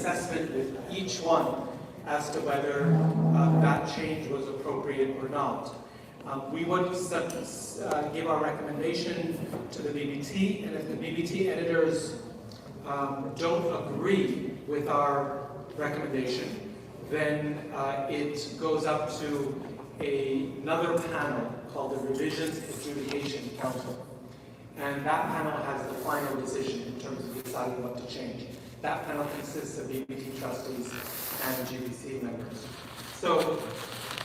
assessment with each one as to whether that change was appropriate or not. We would give our recommendation to the BBT, and if the BBT editors don't agree with our recommendation, then it goes up to another panel called the Revisions Adjudication Council. And that panel has the final decision in terms of deciding what to change. That panel consists of BBT trustees and GBC members. So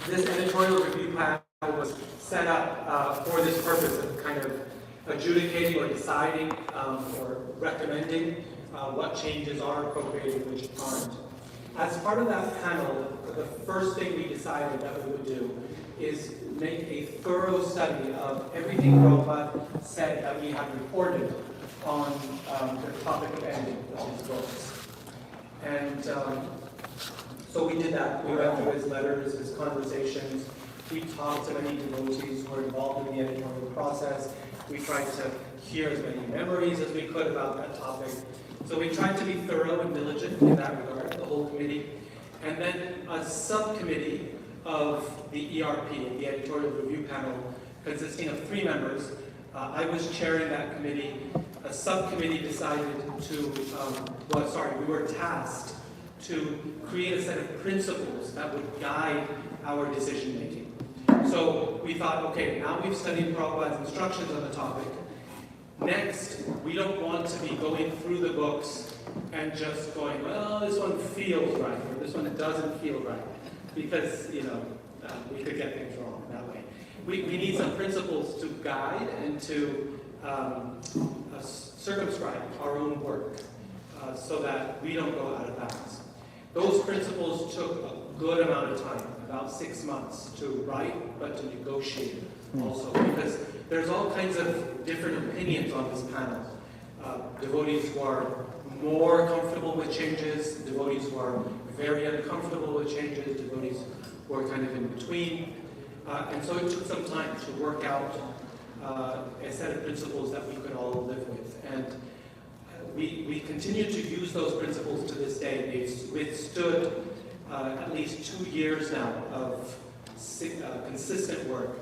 this editorial review panel was set up for this purpose of kind of adjudicating or deciding or recommending what changes are appropriate and which aren't. As part of that panel, the first thing we decided that we would do is make a thorough study of everything Prabhupada said that we have reported on the topic of ending of his books. And so we did that. We went through his letters, his conversations. We talked to many devotees who were involved in the editorial process. We tried to hear as many memories as we could about that topic. So we tried to be thorough and diligent in that regard, the whole committee. And then a subcommittee of the ERP, the Editorial Review Panel, consisting of 3 members. I was chairing that committee. A subcommittee decided to, we were tasked to create a set of principles that would guide our decision making. So we thought, okay, now we've studied Prabhupada's instructions on the topic. Next, we don't want to be going through the books and just going, well, this one feels right, or this one doesn't feel right. Because, we could get things wrong that way. We need some principles to guide and to circumscribe our own work so that we don't go out of bounds. Those principles took a good amount of time, about 6 months to write, but to negotiate also, because there's all kinds of different opinions on this panel. Devotees who are more comfortable with changes, devotees who are very uncomfortable with changes, devotees who are kind of in between. And so it took some time to work out a set of principles that we could all live with. And we continue to use those principles to this day. They've withstood at least 2 years now of consistent work.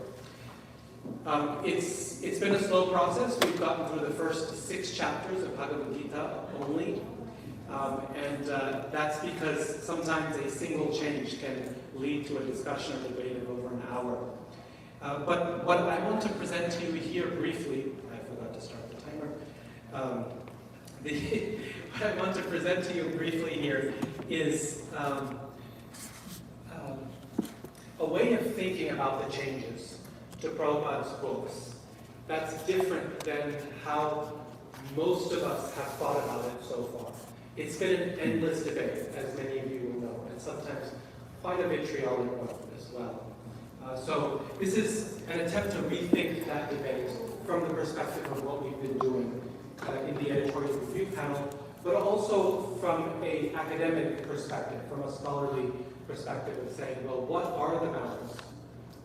It's been a slow process. We've gotten through the first 6 chapters of Bhagavad Gita only. And that's because sometimes a single change can lead to a discussion or debate of over an hour. But what I want to present to you here briefly, I forgot to start the timer. What I want to present to you briefly here is a way of thinking about the changes to Prabhupada's books that's different than how most of us have thought about it so far. It's been an endless debate, as many of you will know, and sometimes quite a vitriolic one as well. So this is an attempt to rethink that debate from the perspective of what we've been doing in the editorial review panel, but also from an academic perspective, from a scholarly perspective of saying, well, what are the bounds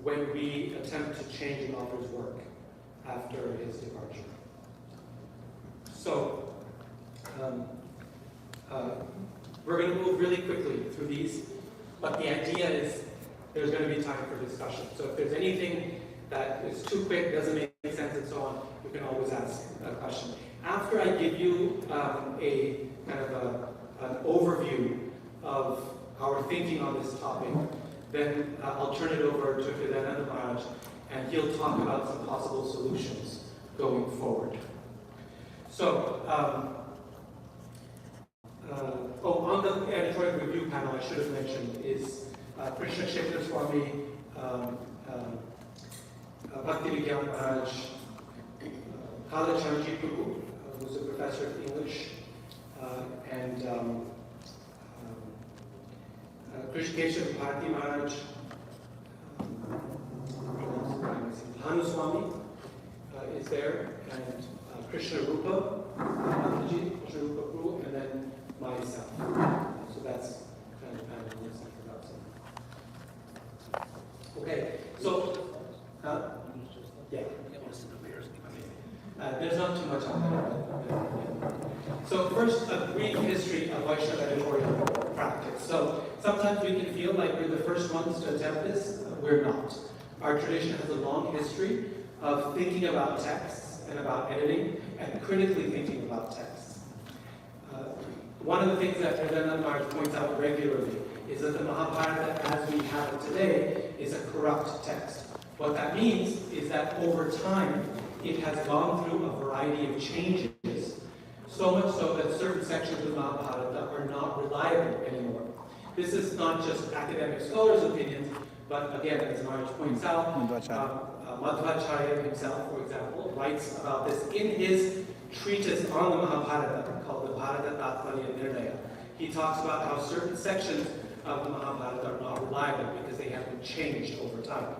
when we attempt to change an author's work after his departure? So, we're going to move really quickly through these, but the idea is there's going to be time for discussion. So if there's anything that is too quick, doesn't make sense, and so on, you can always ask a question. After I give you a kind of an overview of our thinking on this topic, then I'll turn it over to Hridayananda Maharaj, and he'll talk about some possible solutions going forward. So, on the editorial review panel, I should have mentioned, is Krishna Kshetra Swami, Bhakti Vigyan Maharaj, Kalacharji Prabhu, who's a professor of English, and Krishkesha Bharati Maharaj, Bhanu Swami is there, and Krishna Rupa, Krishna Rupa Prabhu, and then myself. So that's kind of the panel list I forgot some. Okay, so, yeah. There's not too much on there. So first, a brief history of Vaishnava editorial. Sometimes we can feel like we're the first ones to attempt this. We're not. Our tradition has a long history of thinking about texts and about editing and critically thinking about texts. One of the things that Hridayananda points out regularly is that the Mahabharata, as we have it today, is a corrupt text. What that means is that over time, it has gone through a variety of changes, so much so that certain sections of the Mahabharata are not reliable anymore. This is not just academic scholars' opinions, but again, as Maharaj points out, Madhvacharya himself, for example, writes about this in his treatise on the Mahabharata called the Bharata Tatparya Nirnaya. He talks about how certain sections of the Mahabharata are not reliable because they have been changed over time.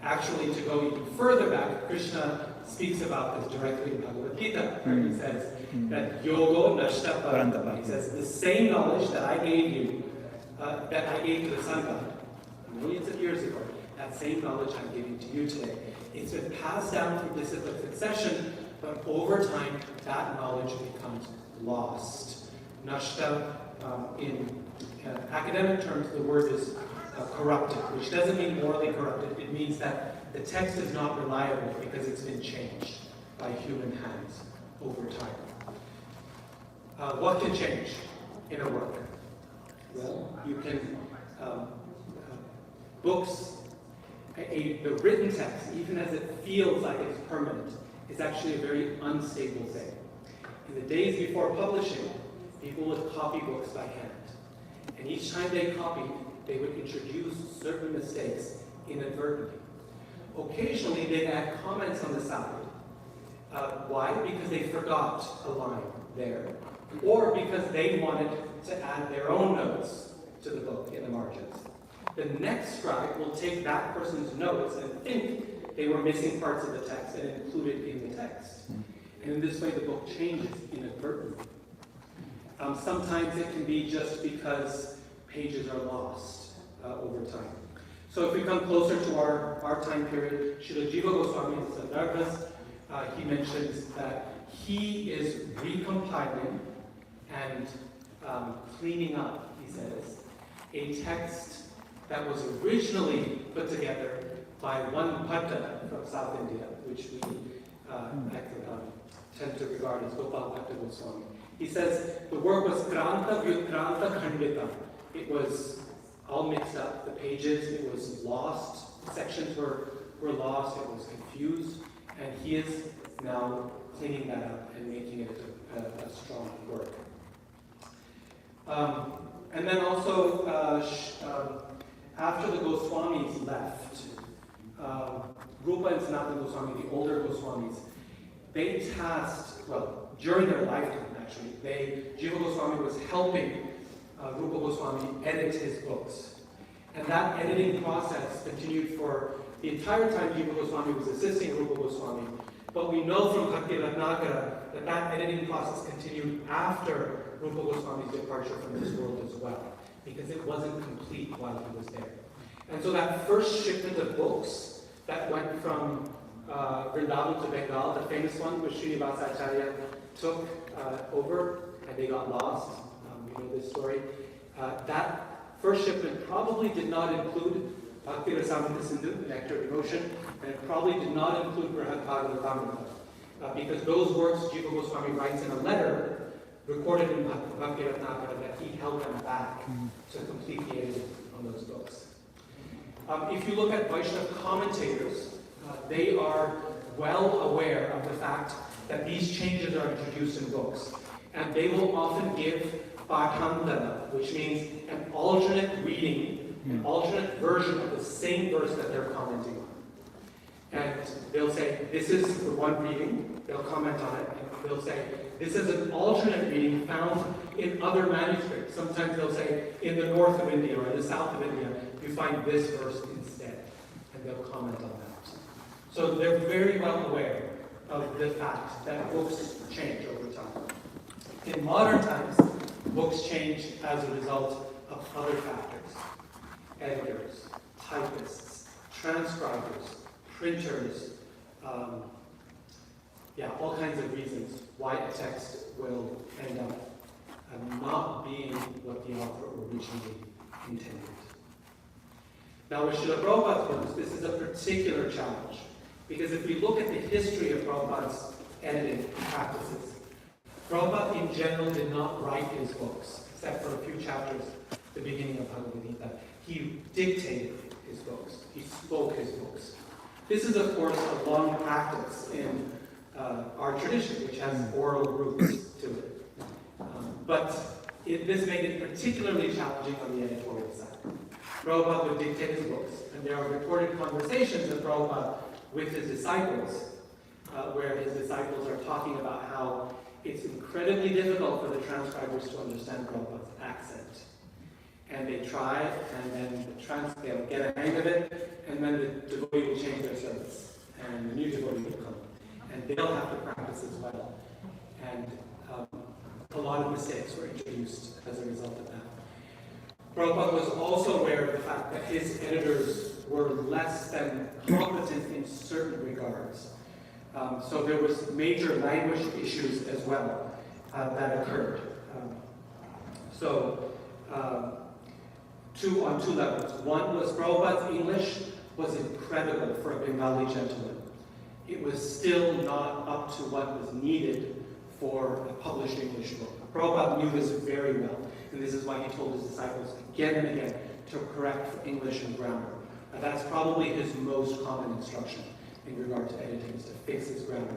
Actually, to go even further back, Krishna speaks about this directly in Bhagavad Gita, where he says that yogo nashta parantapa. He says, the same knowledge that I gave you, that I gave to the sun god millions of years ago, that same knowledge I'm giving to you today. It's been passed down through discipline succession, but over time, that knowledge becomes lost. Nashta, in academic terms, the word is corrupted, which doesn't mean morally corrupted. It means that the text is not reliable because it's been changed by human hands over time. What can change in a work? Well, you can, books, the written text, even as it feels like it's permanent, is actually a very unstable thing. In the days before publishing, people would copy books by hand. And each time they copied, they would introduce certain mistakes inadvertently. Occasionally, they'd add comments on the side. Why? Because they forgot a line there. Or because they wanted to add their own notes to the book in the margins. The next scribe will take that person's notes and think they were missing parts of the text and include it in the text. And in this way, the book changes inadvertently. Sometimes it can be just because pages are lost over time. So if we come closer to our time period, Srila Jiva Goswami Sandarvas, he mentions that he is recompiling and cleaning up, he says, a text that was originally put together by one Bhatta from South India, which we tend to regard as Gopal Bhatta Goswami. He says the work was Kranta Vyutkranta Khandita. It was all mixed up, the pages, it was lost, sections were lost, it was confused, and he is now cleaning that up and making it a strong work. And then also, after the Goswamis left, Rupa and Sanatana Goswami, the older Goswamis, they tasked, well, during their lifetime actually, Jiva Goswami was helping Rupa Goswami edit his books. And that editing process continued for the entire time Jiva Goswami was assisting Rupa Goswami. But we know from Bhakti Ratnakara that that editing process continued after Rupa Goswami's departure from this world as well, because it wasn't complete while he was there. And so that first shipment of books that went from Vrindavan to Bengal, the famous one which Srinivasacharya took over, and they got lost. We know this story. That first shipment probably did not include Bhakti Rasamrita Sindhu, the Nectar of Emotion, and it probably did not include Brihad Bhagavatamrita, because those works Jiva Goswami writes in a letter recorded in Bhakti Ratnakara that he held them back to complete the editing on those books. If you look at Vaishnava commentators, they are well aware of the fact that these changes are introduced in books. And they will often give pathandana, which means an alternate reading, an alternate version of the same verse that they're commenting on. And they'll say, this is the one reading, they'll comment on it, and they'll say, this is an alternate reading found in other manuscripts. Sometimes they'll say, in the north of India or in the south of India, you find this verse instead. And they'll comment on that. So they're very well aware of the fact that books change over time. In modern times, books change as a result of other factors. Editors, typists, transcribers, printers, all kinds of reasons why a text will end up not being what the author originally intended. Now with Srila Prabhupada's works, this is a particular challenge, because if we look at the history of Prabhupada's editing practices, Prabhupada in general did not write his books, except for a few chapters at the beginning of Bhagavad Gita. He dictated his books. He spoke his books. This is, of course, a long practice in our tradition, which has oral roots to it. This made it particularly challenging on the editorial side. Prabhupada would dictate his books, and there are recorded conversations of Prabhupada with his disciples, where his disciples are talking about how it's incredibly difficult for the transcribers to understand Prabhupada's accent. And they try, and then they'll get a hang of it, and then the devotee will change their service, and the new devotee will come. And they'll have to practice as well. And a lot of mistakes were introduced as a result of that. Prabhupada was also aware of the fact that his editors were less than competent in certain regards. So there was major language issues as well that occurred. On two levels. One was Prabhupada's English was incredible for a Bengali gentleman. It was still not up to what was needed for a published English book. Prabhupada knew this very well, and this is why he told his disciples again and again to correct for English and grammar. And that's probably his most common instruction in regard to editing, is to fix his grammar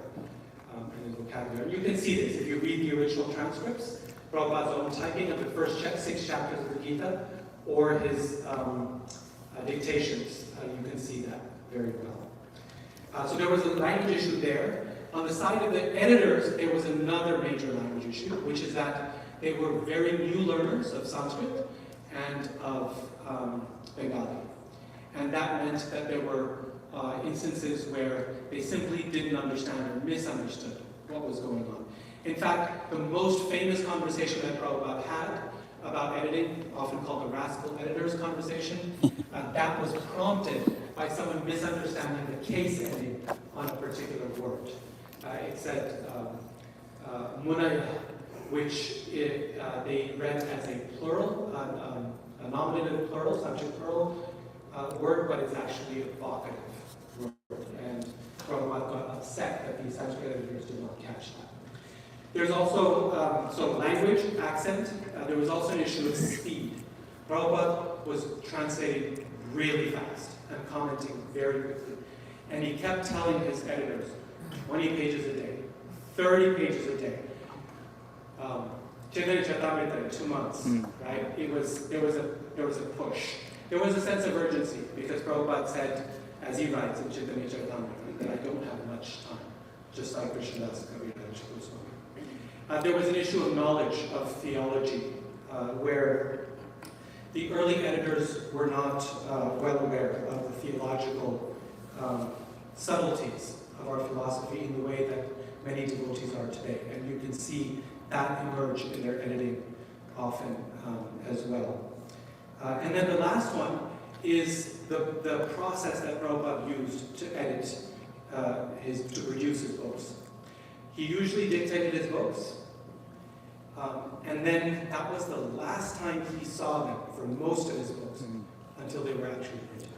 and his vocabulary. And you can see this if you read the original transcripts, Prabhupada's own typing of the first 6 chapters of the Gita, or his dictations. You can see that very well. So there was a language issue there. On the side of the editors, there was another major language issue, which is that they were very new learners of Sanskrit and of Bengali. And that meant that there were instances where they simply didn't understand or misunderstood what was going on. In fact, the most famous conversation that Prabhupada had about editing, often called the rascal editor's conversation, that was prompted by someone misunderstanding the case ending on a particular word. It said munaya, which they read as a plural, a nominative plural, subject plural word, but it's actually a vocative word. And Prabhupada got upset that the Sanskrit editors did not catch that. There's also, language, accent. There was also an issue of speed. Prabhupada was translating really fast and commenting very quickly. And he kept telling his editors, 20 pages a day, 30 pages a day. 2 months, right? There was a push. There was a sense of urgency because Prabhupada said, as he writes in Chaitanya Charitamrita, that I don't have much time, just like Krishnadas Kaviraj Goswami. There was an issue of knowledge of theology, where the early editors were not well aware of the theological subtleties of our philosophy in the way that many devotees are today. And you can see that emerge in their editing often as well. And then the last one is the process that Prabhupada used to edit to produce his books. He usually dictated his books, and then that was the last time he saw them for most of his books until they were actually printed,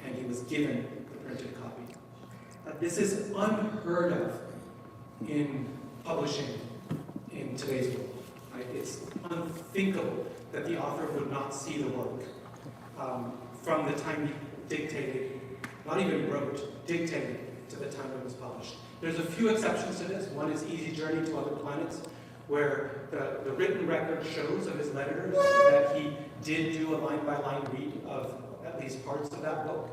and he was given the printed copy. This is unheard of in publishing in today's world. Right? It's unthinkable that the author would not see the work from the time he dictated, not even wrote, dictated to the time it was published. There's a few exceptions to this. One is Easy Journey to Other Planets, where the written record shows of his letters that he did do a line-by-line read of at least parts of that book.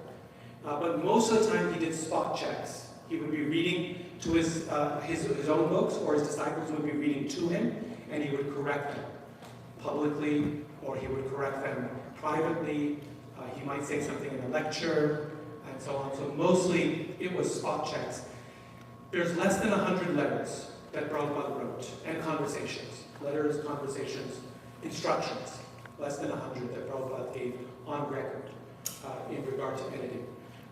But most of the time he did spot checks. He would be reading to his own books, or his disciples would be reading to him, and he would correct them publicly, or he would correct them privately. He might say something in a lecture, and so on. So mostly it was spot checks. There's less than 100 letters that Prabhupada wrote, and conversations. Letters, conversations, instructions. Less than 100 that Prabhupada gave on record in regard to editing,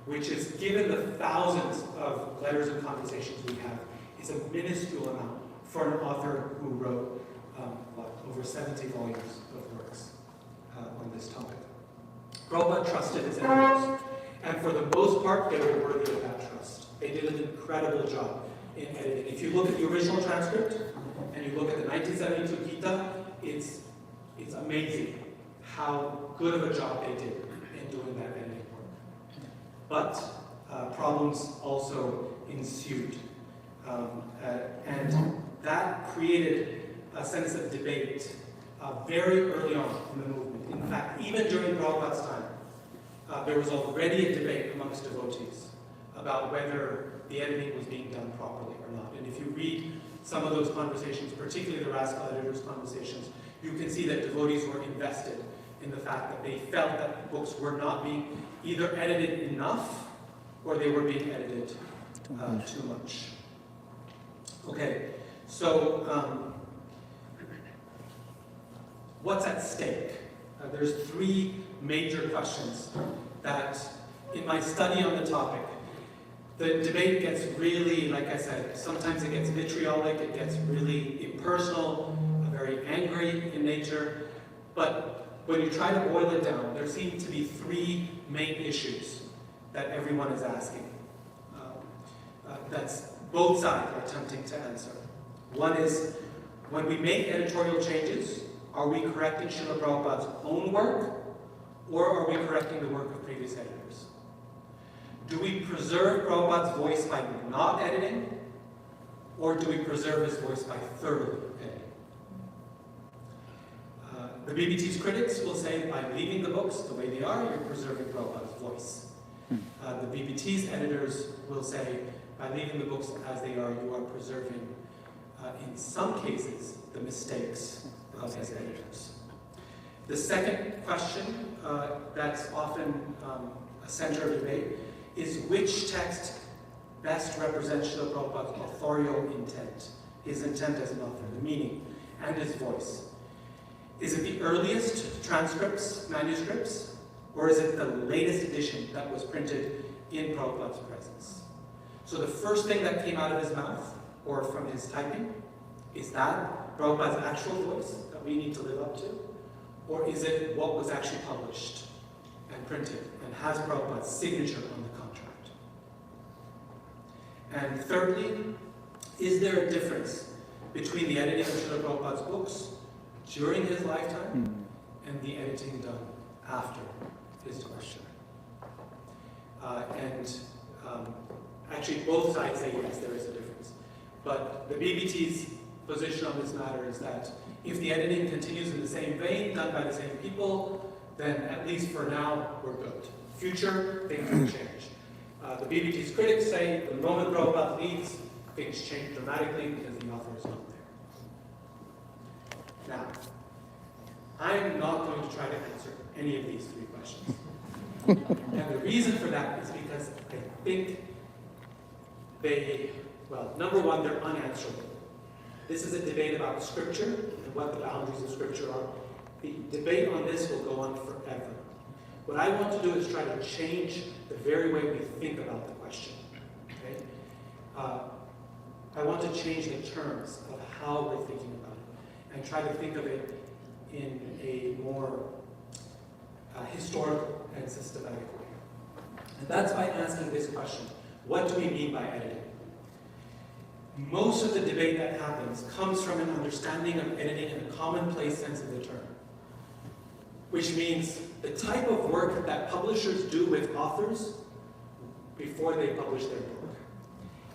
which is, given the thousands of letters and conversations we have, is a minuscule amount for an author who wrote over 70 volumes of works on this topic. Prabhupada trusted his editors, and for the most part, they were worthy of that trust. They did an incredible job in editing. If you look at the original transcript, and you look at the 1972 Gita, it's amazing how good of a job they did in doing that editing work. But problems also ensued. And that created a sense of debate very early on in the movement. In fact, even during Prabhupada's time, there was already a debate amongst devotees about whether the editing was being done properly or not. And if you read some of those conversations, particularly the Rascal editors' conversations, you can see that devotees were invested in the fact that they felt that books were not being either edited enough or they were being edited too much. Okay, so what's at stake? There's three major questions that, in my study on the topic, the debate gets really, like I said, sometimes it gets vitriolic, it gets really impersonal, very angry in nature, but when you try to boil it down, there seem to be three main issues that everyone is asking. That's both sides are attempting to answer. One is, when we make editorial changes, are we correcting Srila Prabhupada's own work, or are we correcting the work of previous editors? Do we preserve Prabhupada's voice by not editing, or do we preserve his voice by thoroughly editing? The BBT's critics will say by leaving the books the way they are, you're preserving Prabhupada's voice. The BBT's editors will say by leaving the books as they are, you are preserving, in some cases, the mistakes of his editors. The second question that's often a center of debate is which text best represents Srila Prabhupada's authorial intent, his intent as an author, the meaning, and his voice. Is it the earliest transcripts, manuscripts, or is it the latest edition that was printed in Prabhupada's presence? So the first thing that came out of his mouth, or from his typing, is that Prabhupada's actual voice that we need to live up to? Or is it what was actually published and printed and has Prabhupada's signature on the contract? And thirdly, is there a difference between the editing of Srila Prabhupada's books during his lifetime and the editing done after his departure? Actually, both sides say yes, there is a difference. But the BBT's position on this matter is that if the editing continues in the same vein, done by the same people, then at least for now, we're good. Future, things will change. The BBT's critics say the moment Prabhupada leaves, things change dramatically because the author is not there. Now, I'm not going to try to answer any of these three questions. And the reason for that is because I think number one, they're unanswerable. This is a debate about scripture and what the boundaries of scripture are. The debate on this will go on forever. What I want to do is try to change the very way we think about the question. Okay? I want to change the terms of how we're thinking about it and try to think of it in a more historical and systematic way. And that's by asking this question: what do we mean by editing? Most of the debate that happens comes from an understanding of editing in a commonplace sense of the term, which means the type of work that publishers do with authors before they publish their book.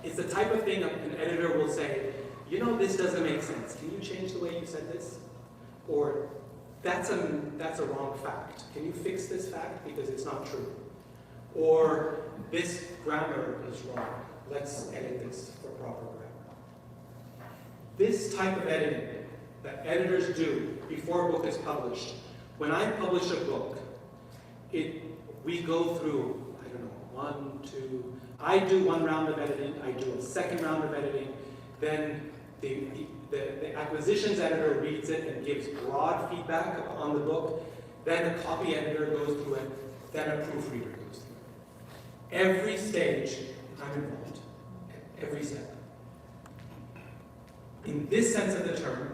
It's the type of thing an editor will say, you know, this doesn't make sense. Can you change the way you said this? Or, that's a wrong fact. Can you fix this fact because it's not true? Or, this grammar is wrong. Let's edit this for proper grammar. This type of editing that editors do before a book is published, when I publish a book, we go through, I don't know, I do one round of editing, I do a second round of editing, then the acquisitions editor reads it and gives broad feedback on the book, then a copy editor goes through it, then a proofreader goes through it. Every stage, I'm involved, every step. In this sense of the term,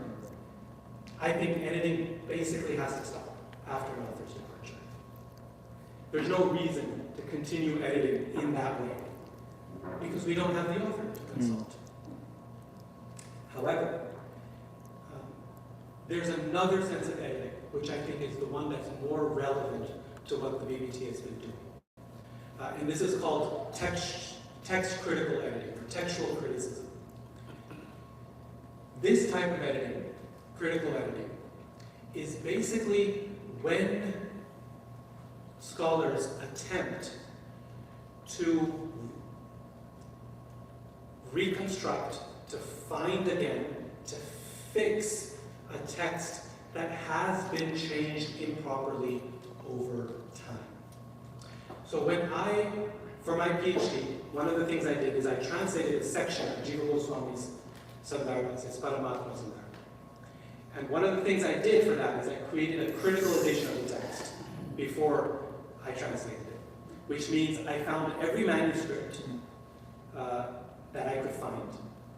I think editing basically has to stop after an author's departure. There's no reason to continue editing in that way, because we don't have the author to consult. However, there's another sense of editing, which I think is the one that's more relevant to what the BBT has been doing. And this is called text critical editing, or textual criticism. This type of editing, critical editing, is basically when scholars attempt to reconstruct, to find again, to fix a text that has been changed improperly over time. So for my PhD, one of the things I did is I translated a section of Jiva Goswami's Sandarbhas, his Paramatma Sandarbha. And one of the things I did for that is I created a critical edition of the text before I translated it, which means I found every manuscript that I could find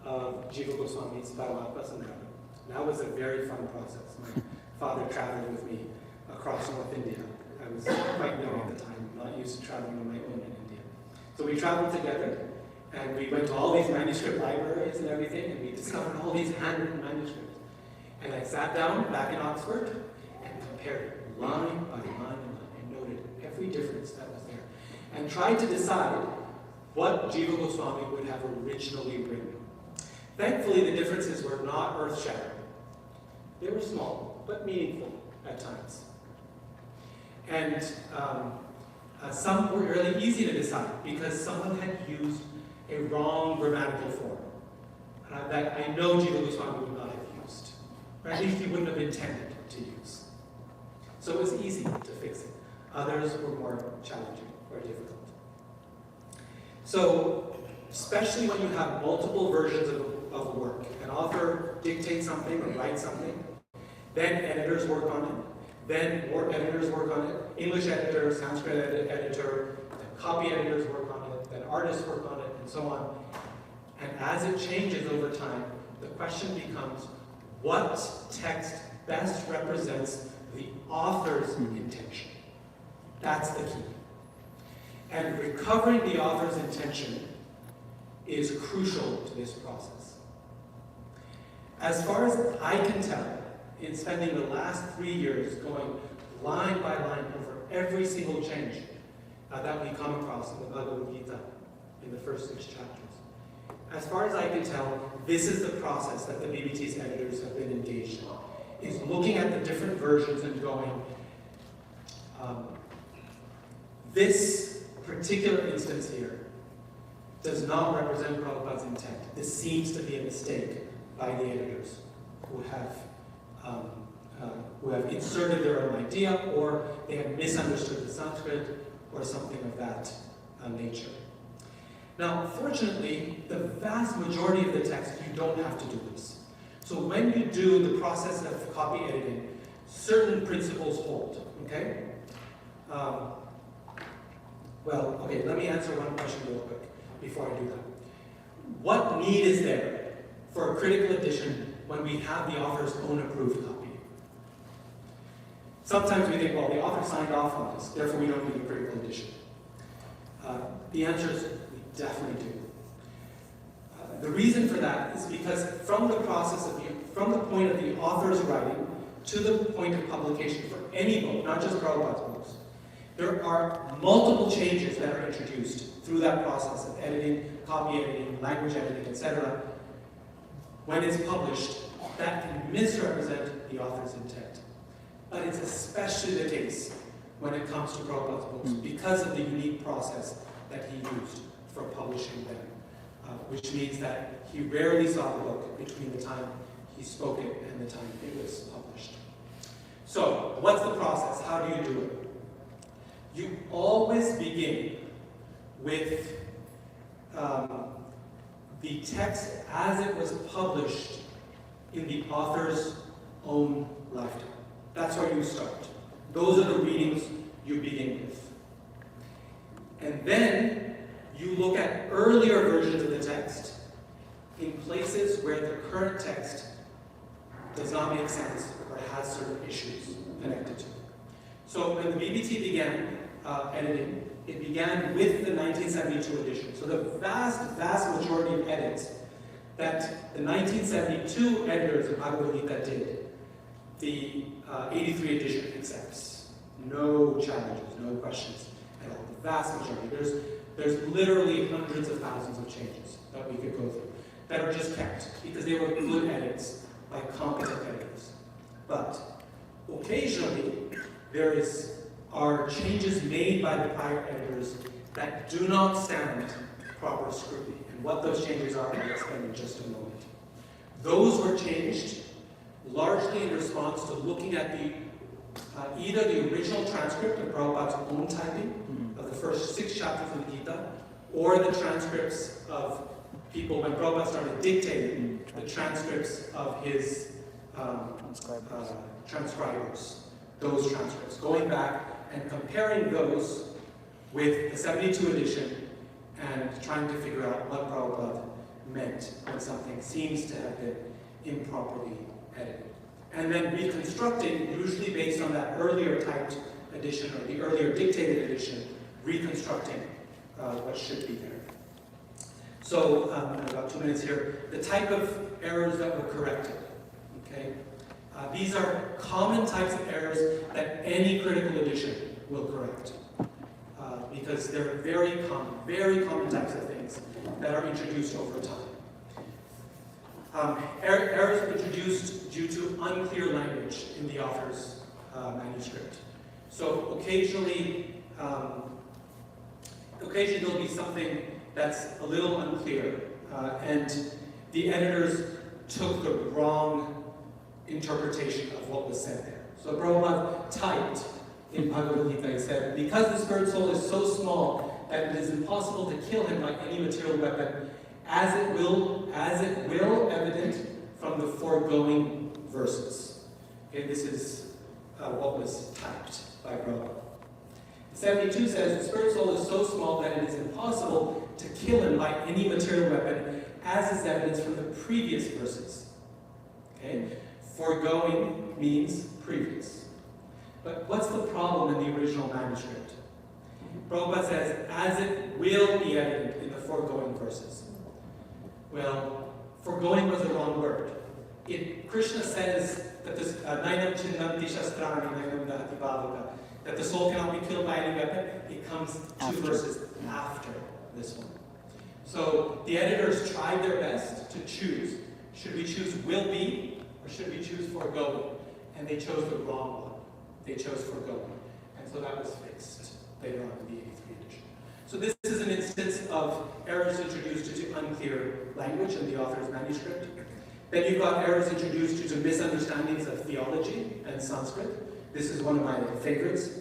of Jiva Goswami's Paramatma Sandarbha. That was a very fun process. My father traveled with me across North India. I was quite young at the time, not used to traveling on my own in India. So we traveled together, and we went to all these manuscript libraries and everything, and we discovered all these handwritten manuscripts. And I sat down back in Oxford and compared line by line and noted every difference that was there, and tried to decide what Jiva Goswami would have originally written. Thankfully, the differences were not earth-shattering. They were small, but meaningful at times. And some were really easy to decide because someone had used a wrong grammatical form that I know Jiva Goswami would not have used, or at least he wouldn't have intended to use. So it was easy to fix it. Others were more challenging or difficult. So, especially when you have multiple versions of a work, an author dictates something or writes something, then editors work on it, then more editors work on it, English editor, Sanskrit editor, then copy editors work on it, then artists work on it, and so on. And as it changes over time, the question becomes, what text best represents the author's intention? That's the key. And recovering the author's intention is crucial to this process. As far as I can tell, in spending the last 3 years going line by line over every single change that we come across in the Bhagavad Gita in the first 6 chapters, as far as I can tell, this is the process that the BBT's editors have been engaged in, is looking at the different versions and going, this particular instance here does not represent Prabhupada's intent. This seems to be a mistake by the editors who have inserted their own idea, or they have misunderstood the Sanskrit, or something of that nature. Now, fortunately, the vast majority of the text, you don't have to do this. So when you do the process of copy editing, certain principles hold, okay? Let me answer one question real quick before I do that. What need is there for a critical edition when we have the author's own approved copy? Sometimes we think, well, the author signed off on this, therefore we don't need a critical edition. The answer is we definitely do. The reason for that is because from the point of the author's writing to the point of publication for any book, not just Prabhupada's books, there are multiple changes that are introduced through that process of editing, copy editing, language editing, etc. When it's published, that can misrepresent the author's intent. But it's especially the case when it comes to Prabhupada's books because of the unique process that he used for publishing them, which means that he rarely saw the book between the time he spoke it and the time it was published. So, what's the process? How do you do it? You always begin with the text as it was published in the author's own lifetime. That's where you start. Those are the readings you begin with. And then you look at earlier versions of the text in places where the current text does not make sense or has certain issues connected to it. So when the BBT began editing. It began with the 1972 edition. So the vast majority of edits that the 1972 editors of Bhagavad Gita did, the 83 edition accepts. No challenges, no questions at all. The vast majority. There's literally hundreds of thousands of changes that we could go through that are just kept because they were good edits by competent editors. But occasionally there are changes made by the prior editors that do not stand proper scrutiny. And what those changes are, I'll explain in just a moment. Those were changed largely in response to looking at either the original transcript of Prabhupada's own typing of the first 6 chapters of the Gita, or the transcripts of people, when Prabhupada started dictating the transcripts of his transcribers, those transcripts, going back and comparing those with the 72 edition and trying to figure out what Prabhupada meant when something seems to have been improperly edited. And then reconstructing, usually based on that earlier typed edition or the earlier dictated edition, reconstructing what should be there. So, about 2 minutes here, the type of errors that were corrected. Okay, these are common types of errors that any critical edition will correct, because they're very common types of things that are introduced over time. Errors introduced due to unclear language in the author's manuscript. So occasionally there'll be something that's a little unclear, and the editors took the wrong interpretation of what was said there. So Prabhupada typed in Bhagavad Gita, he said, because the spirit soul is so small that it is impossible to kill him by any material weapon, as it will evident from the foregoing verses. Okay, this is what was typed by Prabhupada. 72 says, the spirit soul is so small that it is impossible to kill him by any material weapon, as is evidenced from the previous verses. Okay? Foregoing means previous. But what's the problem in the original manuscript? Prabhupada says, as it will be evident in the foregoing verses. Well, foregoing was the wrong word. Krishna says that this Nainam Chindanti Shastrani Nainam Dahati Bhavaka, that the soul cannot be killed by any weapon. It comes 2 verses after this one. So the editors tried their best to choose. Should we choose will be, or should we choose foregoing? And they chose the wrong one. They chose foregoing. And so that was fixed later on in the 83 edition. So this is an instance of errors introduced due to unclear language in the author's manuscript. Then you've got errors introduced due to misunderstandings of theology and Sanskrit. This is one of my favorites.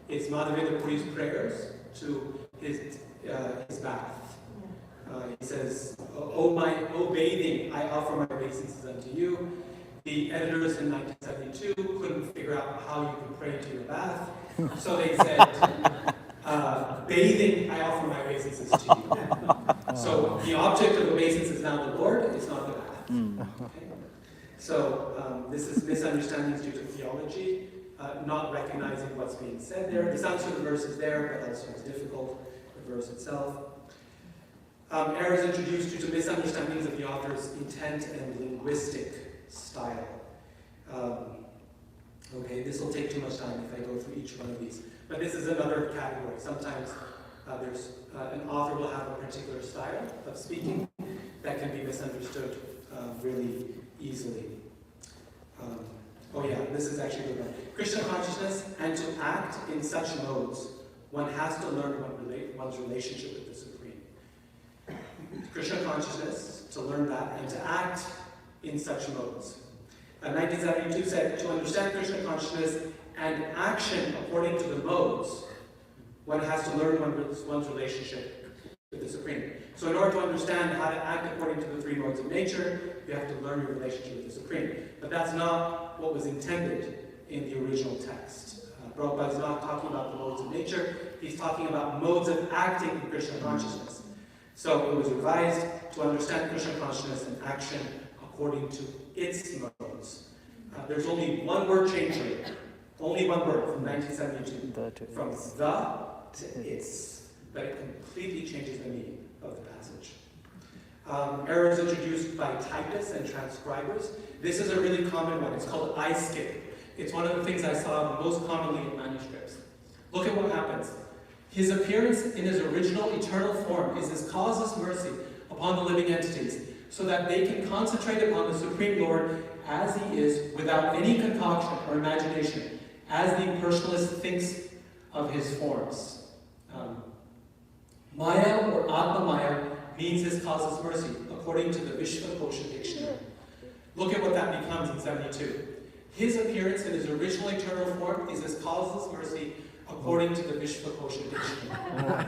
It's Madhavendra Puri's prayers to his bath. He says, O bathing, I offer my obeisances unto you. The editors in 1972 couldn't figure out how you could pray to your bath. So they said, bathing, I offer my obeisances to you. So the object of obeisance is now the Lord, it's not the bath. Okay? So this is misunderstandings due to theology, not recognizing what's being said there. The sounds of the verse is there, but also it's difficult, the verse itself. Errors introduced due to misunderstandings of the author's intent and linguistic style. Okay, this will take too much time if I go through each one of these. But this is another category. Sometimes an author will have a particular style of speaking that can be misunderstood really easily. This is actually the one. Krishna consciousness, and to act in such modes, one has to learn one's relationship with the Supreme. Krishna consciousness, to learn that, and to act in such modes. 1972 said, to understand Krishna consciousness and action according to the modes, one has to learn one's relationship with the Supreme. So in order to understand how to act according to the 3 modes of nature, you have to learn your relationship with the Supreme. But that's not what was intended in the original text. Prabhupada is not talking about the modes of nature, he's talking about modes of acting in Krishna consciousness. So it was revised to understand Krishna consciousness and action according to its modes. There's only one word change here. Only one word from 1972. The to From is. the to its. But it completely changes the meaning of the passage. Errors introduced by typists and transcribers. This is a really common one. It's called eye skip. It's one of the things I saw most commonly in manuscripts. Look at what happens. His appearance in his original eternal form is his causeless mercy upon the living entities, so that they can concentrate upon the Supreme Lord as he is, without any concoction or imagination, as the impersonalist thinks of his forms. Maya or Atma Maya means his causeless mercy, according to the Vishvakosha dictionary. Look at what that becomes in 72. His appearance in his original eternal form is his causeless mercy, according to the Vishvakosha dictionary.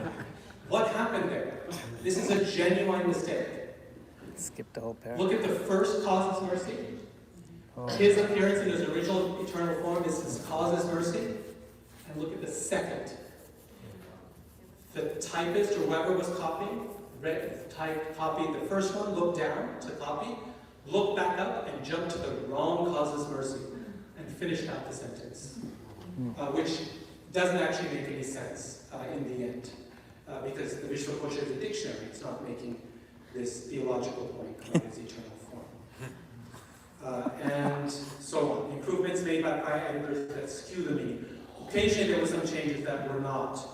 What happened there? This is a genuine mistake. Skip the whole paragraph. Look at the first causeless mercy. His appearance in his original eternal form is his causeless mercy. And look at the second. The typist or whoever was copying, copied the first one, looked down to copy, looked back up and jumped to the wrong causeless mercy and finished out the sentence, which doesn't actually make any sense in the end, because the Vishvakosha is a dictionary. It's not making this theological point about his eternal form. And so on. Improvements made by prior editors that skew the meaning. Occasionally there were some changes that were not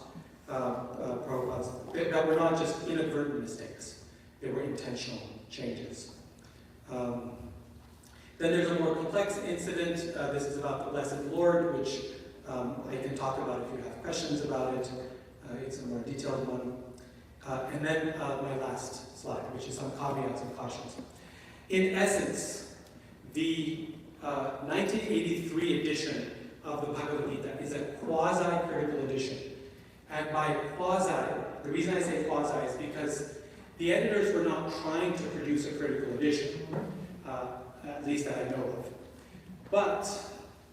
that were not just inadvertent mistakes. They were intentional changes. Then there's a more complex incident. This is about the Blessed Lord, which I can talk about if you have questions about it. It's a more detailed one. And then my last slide, which is some caveats and cautions. In essence, the 1983 edition of the Bhagavad Gita is a quasi-critical edition. And by quasi, the reason I say quasi is because the editors were not trying to produce a critical edition, at least that I know of. But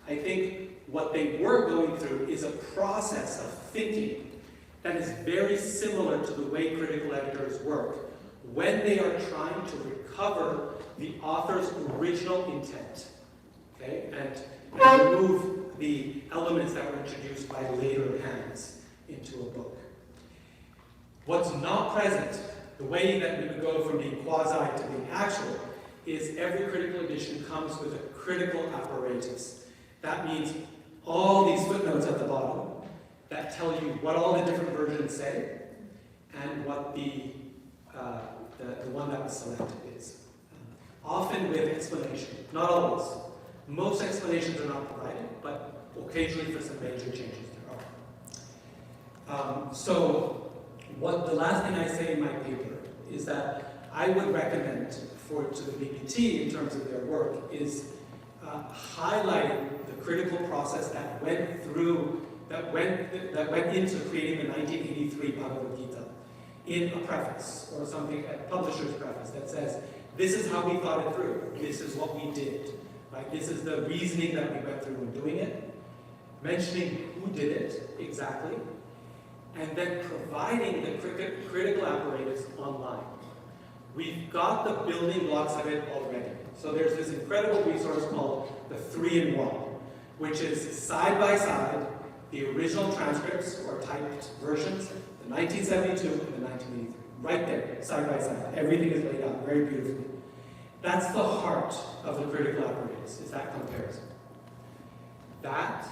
I think what they were going through is a process of thinking that is very similar to the way critical editors work when they are trying to recover the author's original intent, okay, and remove the elements that were introduced by later hands into a book. What's not present, the way that we would go from being quasi to being actual, is every critical edition comes with a critical apparatus. That means all these footnotes at the bottom that tell you what all the different versions say and what the one that was selected is. Often with explanation, not always. Most explanations are not provided, but occasionally for some major changes there are. So the last thing I say in my paper is that I would recommend to the BBT in terms of their work is highlighting the critical process that went into creating the 1983 Bhagavad Gita in a preface or something, a publisher's preface that says, this is how we thought it through, this is what we did, right? This is the reasoning that we went through when doing it, mentioning who did it exactly, and then providing the critical apparatus online. We've got the building blocks of it already. So there's this incredible resource called the 3-in-1, which is side by side the original transcripts or typed versions, the 1972 and the 1983. Right there, side by side. Everything is laid out very beautifully. That's the heart of the critical apparatus, is that comparison. That,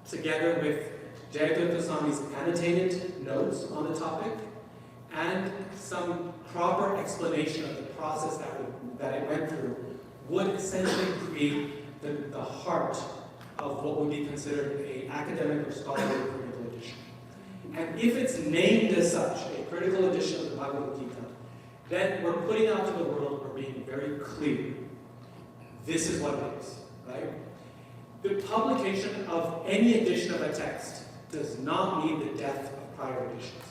together with Jayadutta Swami's annotated notes on the topic, and some proper explanation of the process that it went through, would essentially create the heart of what would be considered an academic or scholarly critical edition. And if it's named as such, a critical edition of the Bhagavad Gita, then we're putting out to the world, we're being very clear. This is what it is, right? The publication of any edition of a text does not mean the death of prior editions.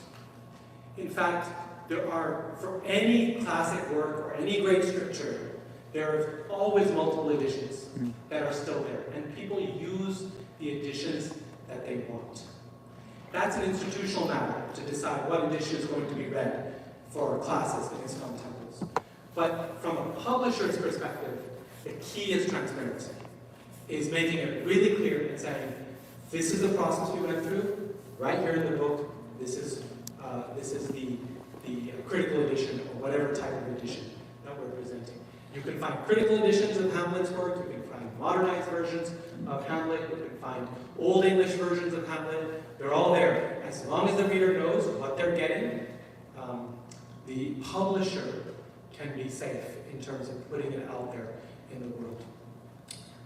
In fact, there are, for any classic work or any great scripture, there are always multiple editions that are still there, and people use the editions that they want. That's an institutional matter to decide what edition is going to be read for classes in ISKCON temples. But from a publisher's perspective, the key is transparency, is making it really clear and saying, This is the process we went through. Right here in the book, this is the critical edition, or whatever type of edition that we're presenting. You can find critical editions of Hamlet's work, you can find modernized versions of Hamlet, you can find Old English versions of Hamlet. They're all there. As long as the reader knows what they're getting, the publisher can be safe in terms of putting it out there in the world.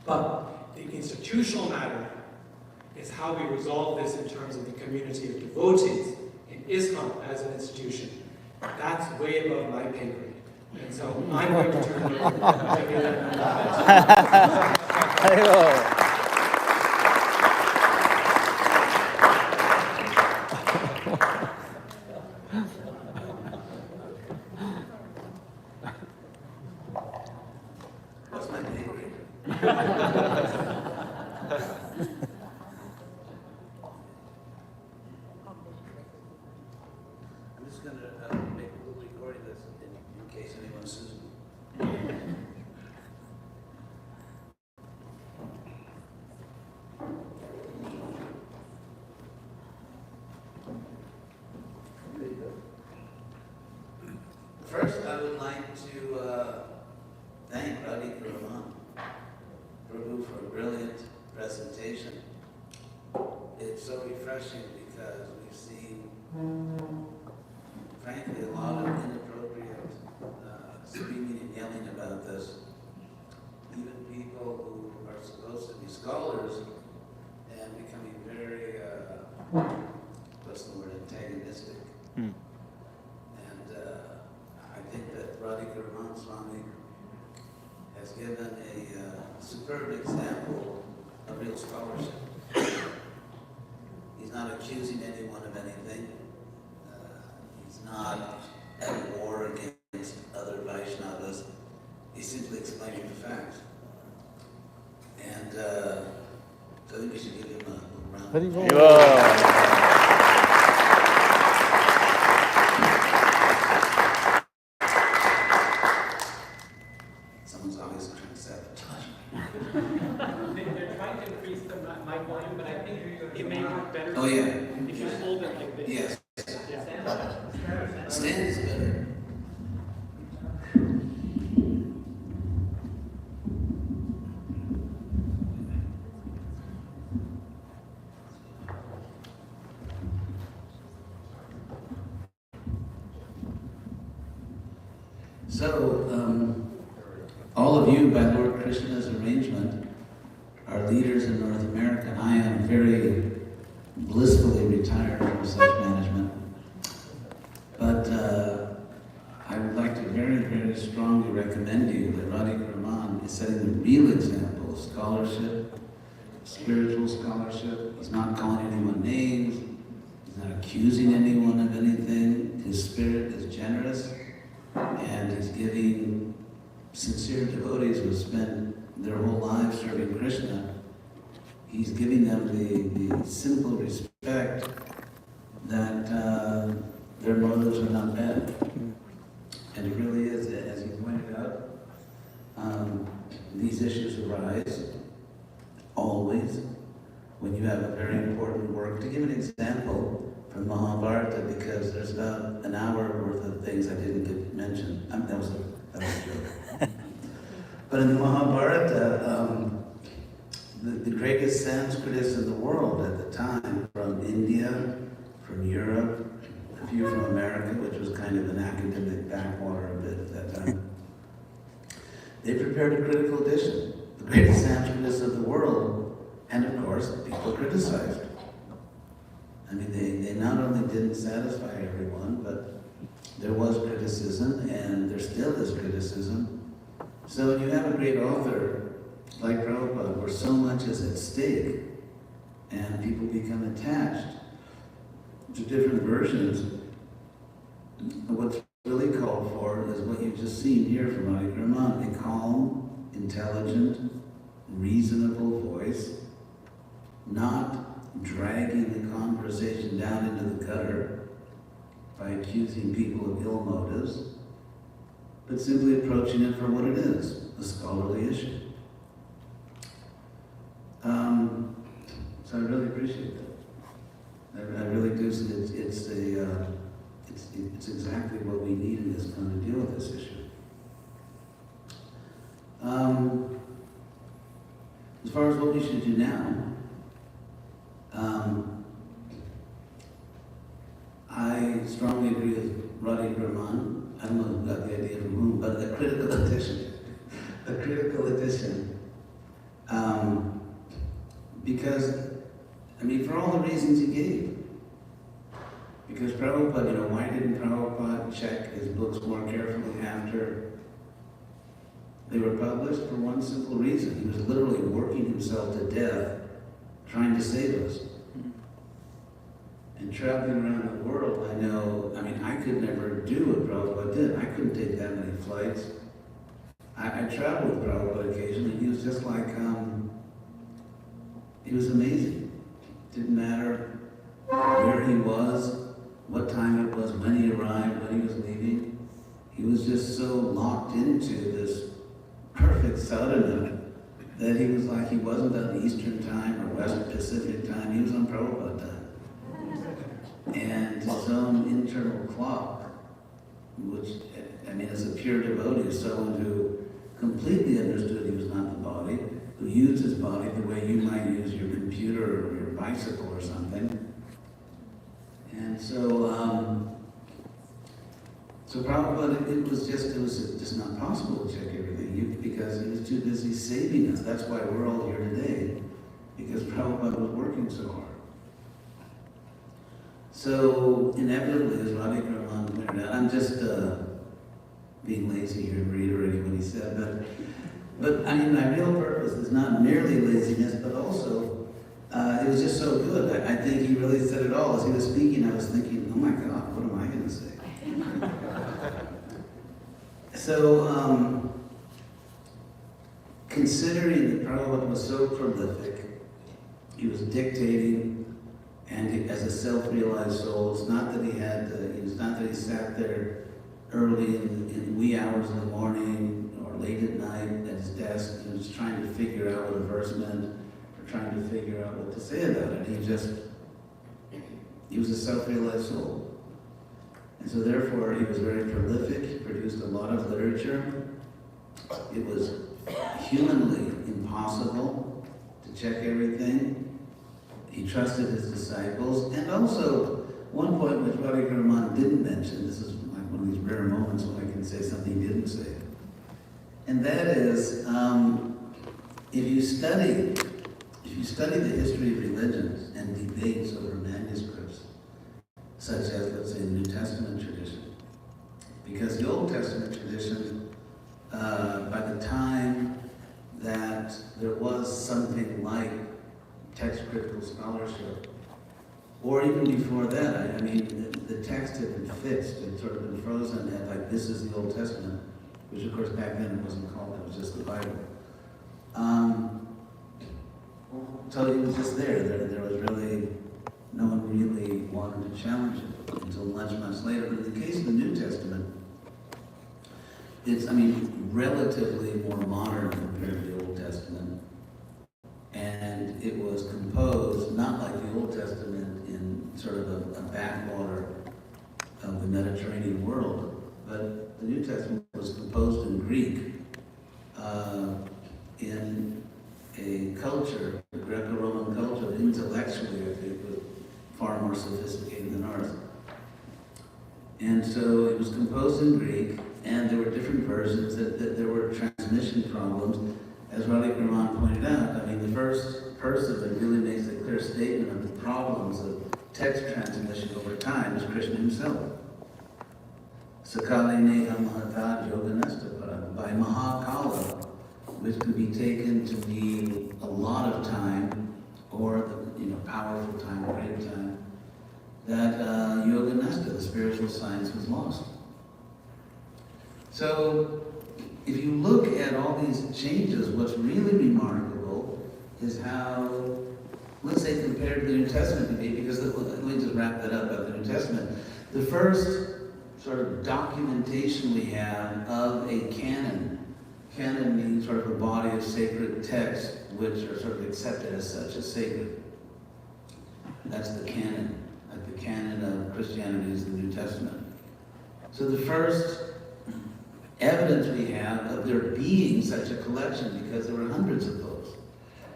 But the institutional matter is how we resolve this in terms of the community of devotees in ISKCON as an institution. That's way above my pay grade. And so I'm going to turn it over to Hridayananda. What's my pay grade? I'm just going to make a little recording of this in case anyone sues me. First, I would like to thank Radhika Raman for a brilliant presentation. It's so refreshing because we've seen, frankly, a lot of inappropriate screaming and yelling about this. Even people who are supposed to be scholars and becoming very, what's the word, antagonistic. And I think that Radhika Raman Swami has given a superb example of real scholarship. He's not accusing anyone of anything. He's not at war against other Vaishnavas. He's simply explaining the facts. And so I think we should give him a round of applause. Someone's always trying to sabotage me. They're trying to increase the mic volume, but I think it may work better Oh, yeah. if you hold it like this. Yes. Yeah. Stand is better. So, all of you, by Lord Krishna's arrangement, are leaders in North America, and I am very blissfully retired from such management. But I would like to very, very strongly recommend you that Radhika Raman is setting the real example of scholarship, spiritual scholarship. He's not calling anyone names. He's not accusing anyone of anything. His spirit is generous, and he's giving sincere devotees who spend their whole lives serving Krishna. He's giving them the simple respect that their motives are not bad. And it really is, as you pointed out, these issues arise always when you have a very important work. To give an example from Mahabharata, because there's about an hour worth of things I didn't get mentioned. That was a joke. But in the Mahabharata, the greatest Sanskritists in the world at the time, from India, from Europe, a few from America, which was kind of an academic backwater a bit at that time, they prepared a critical edition. The greatest Sanskritists of the world, and of course, people criticized. I mean, they not only didn't satisfy everyone, but there was criticism, and there still is criticism. So when you have a great author like Prabhupada, where so much is at stake, and people become attached to different versions, what's really called for is what you've just seen here from Radhika Raman, a calm, intelligent, reasonable voice, not dragging the conversation down into the gutter by accusing people of ill motives, but simply approaching it for what it is, a scholarly issue. So I really appreciate that. I really do. It's exactly what we need in this kind to deal with this issue. As far as what we should do now, I strongly agree with Radhika Raman. I don't know who got the idea from whom, but a critical edition. A critical edition. Because, I mean, for all the reasons he gave. Because Prabhupada, why didn't Prabhupada check his books more carefully after they were published? For one simple reason. He was literally working himself to death trying to save us. And traveling around the world, I could never do what Prabhupada did. I couldn't take that many flights. I traveled with Prabhupada occasionally. He was just like, he was amazing. Didn't matter where he was, what time it was, when he arrived, when he was leaving. He was just so locked into this perfect sadhana that he was like he wasn't on Eastern time or West Pacific time. He was on Prabhupada time. And his own internal clock, which, as a pure devotee, is someone who completely understood he was not the body, who used his body the way you might use your computer or your bicycle or something. And so Prabhupada, it was just not possible to check everything because he was too busy saving us. That's why we're all here today, because Prabhupada was working so hard. So inevitably, as Radhika Raman pointed out, I'm just being lazy here, reiterating what he said, but my real purpose is not merely laziness, but also it was just so good. I think he really said it all. As he was speaking, I was thinking, oh my God, what am I going to say? So, considering that Prabhupada was so prolific, he was dictating, and as a self-realized soul, it's not that it's not that he sat there early in wee hours in the morning or late at night at his desk and was trying to figure out what a verse meant or trying to figure out what to say about it. He was a self-realized soul. And so therefore, he was very prolific. He produced a lot of literature. It was humanly impossible to check everything. He trusted his disciples. And also, one point which Radhika Raman didn't mention, this is like one of these rare moments when I can say something he didn't say. And that is, if you study the history of religions and debates over manuscripts, such as, let's say, the New Testament tradition, because the Old Testament tradition, by the time that there was something like text critical scholarship, or even before that, the text had been fixed, it had sort of been frozen at like, this is the Old Testament, which of course back then it wasn't called, it was just the Bible. So it was just there was really, no one really wanted to challenge it until much, much later. But in the case of the New Testament, it's, relatively more modern compared to the Old Testament. And it was composed, not like the Old Testament in sort of a backwater of the Mediterranean world, but the New Testament was composed in Greek, in a culture, the Greco-Roman culture, intellectually, I think, was far more sophisticated than ours. And so it was composed in Greek, and there were different versions, that there were transmission problems. As Radhika Raman pointed out, the first person that really makes a clear statement of the problems of text transmission over time is Krishna himself. Sakale Neha Mahata Yoganestapara, by Mahakala, which could be taken to mean a lot of time, or the powerful time, great time, that Yoganesta, the spiritual science, was lost. So, if you look at all these changes, what's really remarkable is how, let's say compared to the New Testament to be, because let me just wrap that up about the New Testament. The first sort of documentation we have of a canon means sort of a body of sacred texts which are sort of accepted as such, as sacred. That's the canon. Like the canon of Christianity is the New Testament. So the first evidence we have of there being such a collection, because there were hundreds of books.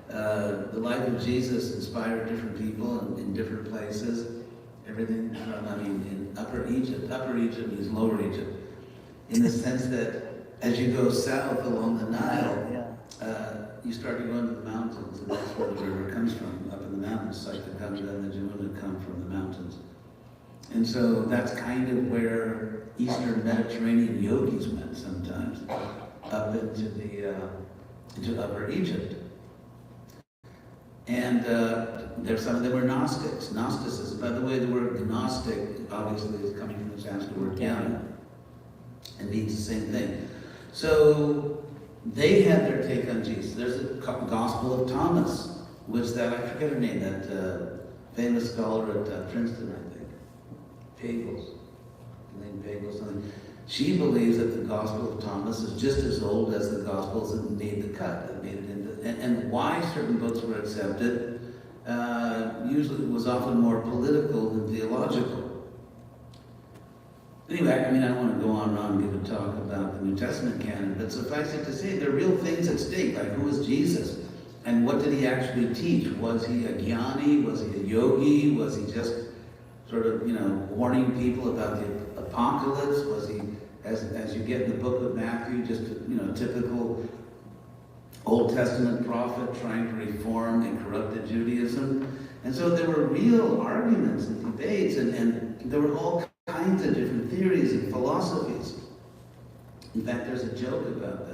The life of Jesus inspired different people in different places. Everything from, in Upper Egypt means Lower Egypt, in the sense that as you go south along the Nile, you start to go into the mountains, and that's where the river comes from, up in the mountains, like the Ganga and the Jamuna come from the mountains. And so that's kind of where Eastern Mediterranean yogis went sometimes, up into Upper Egypt. And some of them were Gnostics, Gnosticism. By the way, the word Gnostic obviously is coming from the Sanskrit word jnana, and means the same thing. So they had their take on Jesus. There's a Gospel of Thomas, which I forget her name, that famous scholar at Princeton, I think, Pagels, Elaine Pagels, something. She believes that the Gospel of Thomas is just as old as the Gospels that made the cut, that made it into, and why certain books were accepted, usually was often more political than theological. Anyway, I don't want to go on and on and give a talk about the New Testament canon, but suffice it to say, there are real things at stake, like who was Jesus? And what did he actually teach? Was he a jnani? Was he a yogi? Was he just sort of, warning people about the apocalypse? Was he, as you get in the book of Matthew, just a, typical Old Testament prophet trying to reform and corrupted Judaism? And so there were real arguments and debates, and there were all kinds of different theories and philosophies. In fact, there's a joke about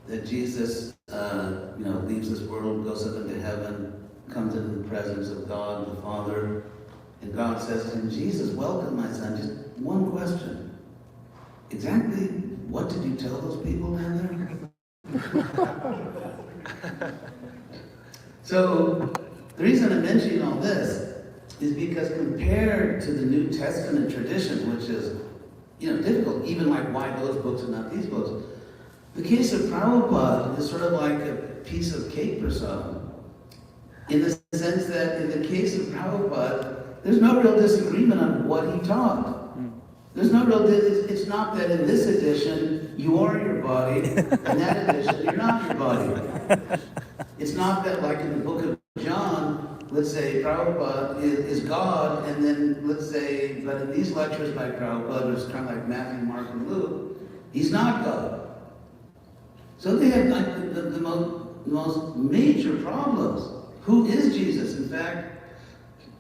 that Jesus, leaves this world, goes up into heaven, comes into the presence of God the Father, and God says to him, Jesus, welcome, my son. Just one question. Exactly what did you tell those people down there? So, the reason I'm mentioning all this is because compared to the New Testament tradition, which is, difficult, even like why those books and not these books, the case of Prabhupada is sort of like a piece of cake or something, in the sense that in the case of Prabhupada, there's no real disagreement on what he taught. There's no real, it's not that in this edition, you are your body, in that edition, you're not your body. It's not that like in the book of John, let's say Prabhupada is God, and then let's say, but in these lectures by Prabhupada, it's kind of like Matthew, Mark, and Luke, he's not God. So they have like the most major problems. Who is Jesus? In fact,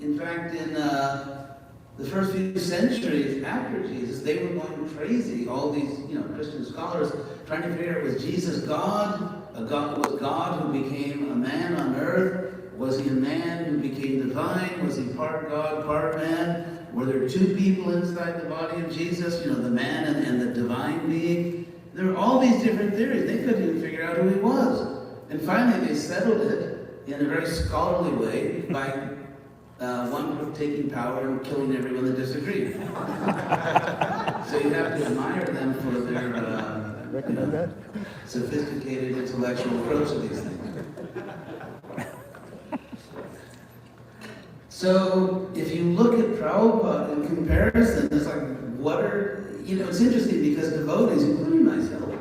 in the first few centuries after Jesus, they were going crazy. All these, Christian scholars trying to figure out, was Jesus God? Was God who became a man on earth? Was he a man who became divine? Was he part God, part man? Were there two people inside the body of Jesus? The man and the divine being? There were all these different theories. They couldn't even figure out who he was. And finally, they settled it in a very scholarly way by one group taking power and killing everyone that disagreed. So you have to admire them for their sophisticated intellectual approach to these things. So if you look at Prabhupada in comparison, it's like, it's interesting because devotees, including myself,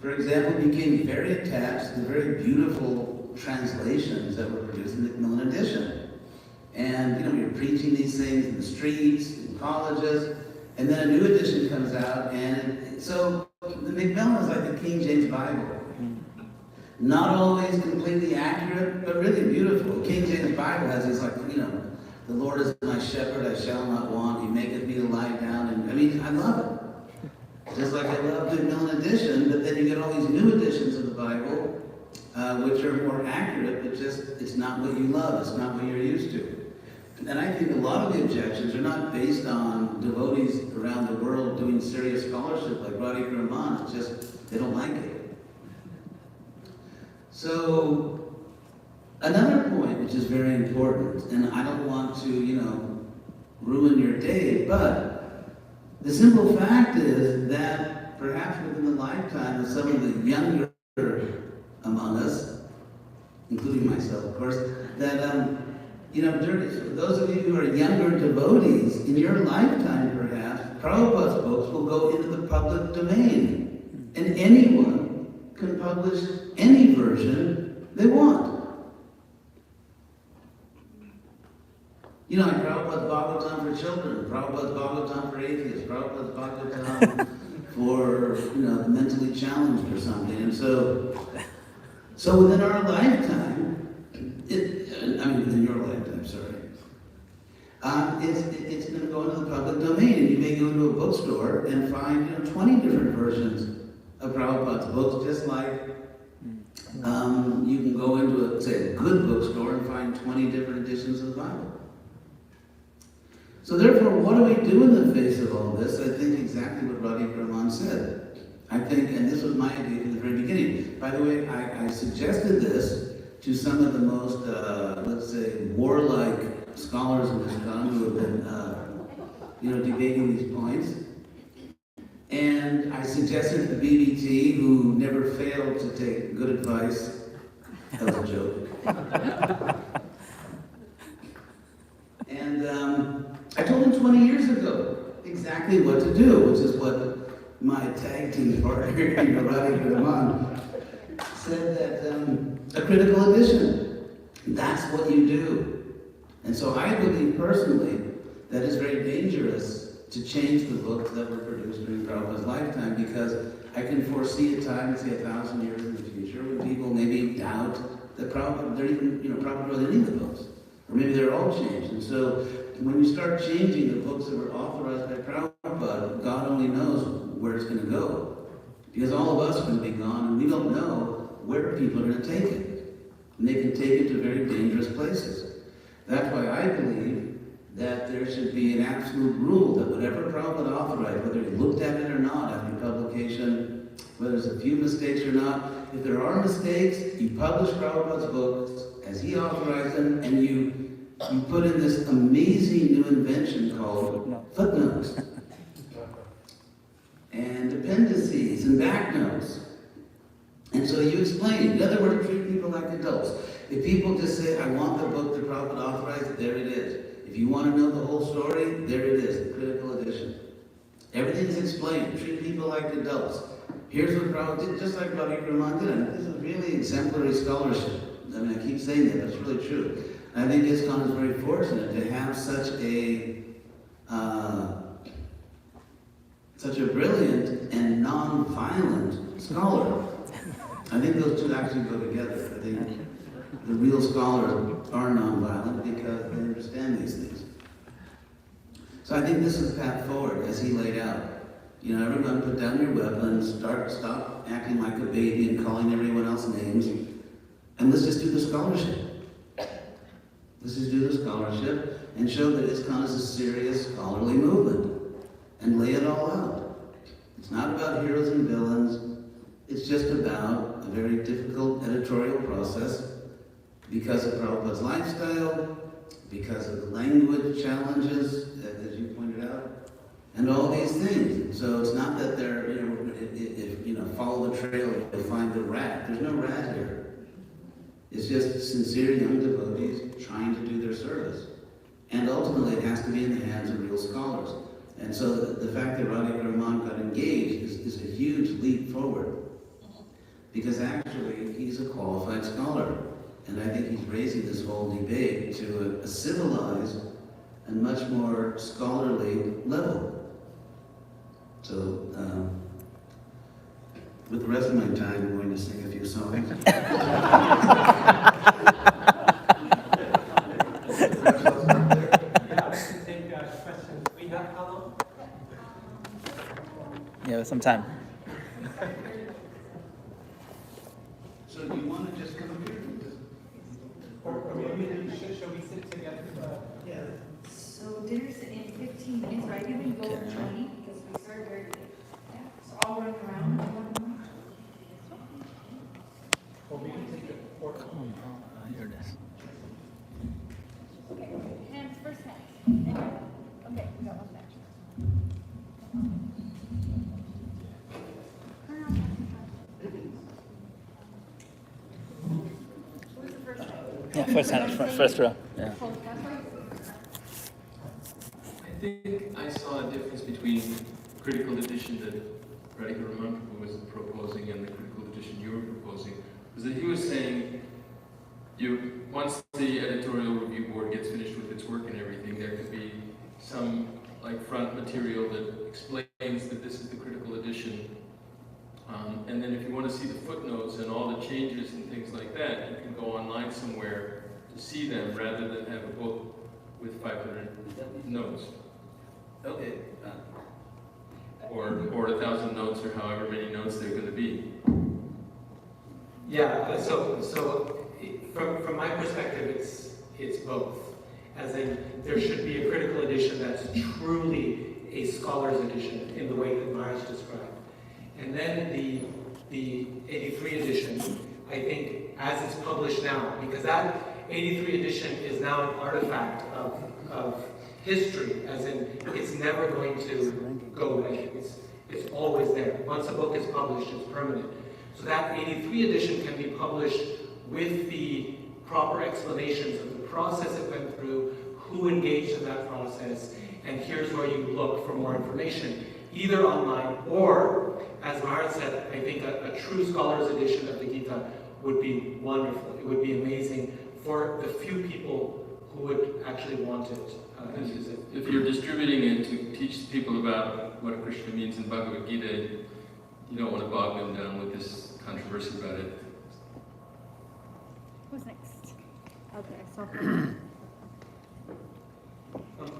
for example, became very attached to the very beautiful translations that were produced in the Macmillan edition. And, you're preaching these things in the streets, in colleges, and then a new edition comes out, and so the Macmillan is like the King James Bible. Not always completely accurate, but really beautiful. The King James Bible has these the Lord is my shepherd, I shall not want, he maketh me to lie down, and I love it. Just like I love the Macmillan edition, but then you get all these new editions of the Bible, which are more accurate, but it's not what you love, it's not what you're used to. And I think a lot of the objections are not based on devotees around the world doing serious scholarship like Radhika Raman. It's just, they don't like it. So, another point which is very important, and I don't want to, ruin your day, but the simple fact is that perhaps within the lifetime of some of the younger among us, including myself, of course, that for those of you who are younger devotees, in your lifetime perhaps, Prabhupada's books will go into the public domain. And anyone can publish any version they want. Like Prabhupada's Bhagavatam for children, Prabhupada's Bhagavatam for atheists, Prabhupada's Bhagavatam for, the mentally challenged or something. And so within our lifetime, within your lifetime, sorry, it's going to go into the public domain. And you may go into a bookstore and find, 20 different versions of Prabhupada's books, just like you can go into, a good bookstore and find 20 different editions of the Bible. So therefore, what do we do in the face of all this? I think exactly what Radhika Raman said. I think, and this was my idea from the very beginning. By the way, I suggested this to some of the most, let's say, warlike scholars in this town who have been, debating these points. And I suggested to the BBT, who never failed to take good advice. That was a joke. And I told him 20 years ago exactly what to do, which is what my tag team partner, Radhika Raman, said that a critical edition, that's what you do. And so I believe personally that it's very dangerous to change the books that were produced during Prabhupada's lifetime, because I can foresee a time, say 1,000 years in the future, when people maybe doubt that Prabhupada, they're even, Prabhupada wrote any of the books. Or maybe they're all changed. And so when you start changing the books that were authorized by Prabhupada, God only knows where it's going to go. Because all of us are going to be gone, and we don't know where people are going to take it. And they can take it to very dangerous places. That's why I believe that there should be an absolute rule that whatever Prabhupada authorized, whether he looked at it or not after publication, whether there's a few mistakes or not, if there are mistakes, you publish Prabhupada's books as he authorized them, and you put in this amazing new invention called footnotes, and appendices, and backnotes. And so you explain. In other words, treat people like adults. If people just say, I want the book that Prabhupada authorized, there it is. If you want to know the whole story, there it is, the critical edition. Everything is explained. Treat people like adults. Here's what Prabhupada did, just like Radhika Raman did. And this is really exemplary scholarship. I keep saying that, but it's really true. I think ISKCON is very fortunate to have such a brilliant and non-violent scholar. I think those two actually go together. I think the real scholars are non-violent because they understand these things. So I think this is the path forward as he laid out. Everyone put down your weapons, stop acting like a baby and calling everyone else names, and let's just do the scholarship. Let's just do the scholarship and show that ISKCON is a serious scholarly movement and lay it all out. It's not about heroes and villains. It's just about a very difficult editorial process because of Prabhupada's lifestyle, because of the language challenges, as you pointed out, and all these things. So it's not that they're, follow the trail, you'll find the rat. There's no rat here. It's just sincere young devotees trying to do their service. And ultimately it has to be in the hands of real scholars. And so the fact that Radhika Raman got engaged is a huge leap forward. Because actually he's a qualified scholar. And I think he's raising this whole debate to a civilized and much more scholarly level. So, with the rest of my time, I'm going to sing a few songs. Yeah, some time. So do you want to just come up here? Or maybe should we sit together? Yeah. So dinner's in 15 minutes, right? You can go for 20 because we started very late. Yeah. So I'll run around. Or we can take the order. Here it is. Okay, hands first hands. Okay, we got one back. Who's the first hand? Yeah, first row. Yeah. I think I saw a difference between critical edition that Radhika Raman was proposing and the critical edition you were proposing. Was that he was saying, once the editorial review board gets finished with its work and everything, there could be some like front material that explains that this is the critical edition. And then if you want to see the footnotes and all the changes and things like that, you can go online somewhere to see them rather than have a book with 500 notes. Okay. Or 1,000 notes, or however many notes they're going to be. Yeah, so from my perspective, it's both. As in, there should be a critical edition that's truly a scholar's edition in the way that Maharaj described. And then the 83 edition, I think, as it's published now, because that 83 edition is now an artifact of history, as in, it's never going to go away. It's always there. Once a book is published, it's permanent. So that 83 edition can be published with the proper explanations of the process it went through, who engaged in that process, and here's where you look for more information, either online or, as Maharaj said, I think a true scholar's edition of the Gita would be wonderful. It would be amazing for the few people who would actually want it and use it. If you're distributing it to teach people about what Krishna means in Bhagavad Gita, you don't want to bog them down with this controversy about it. Who's next? Okay, so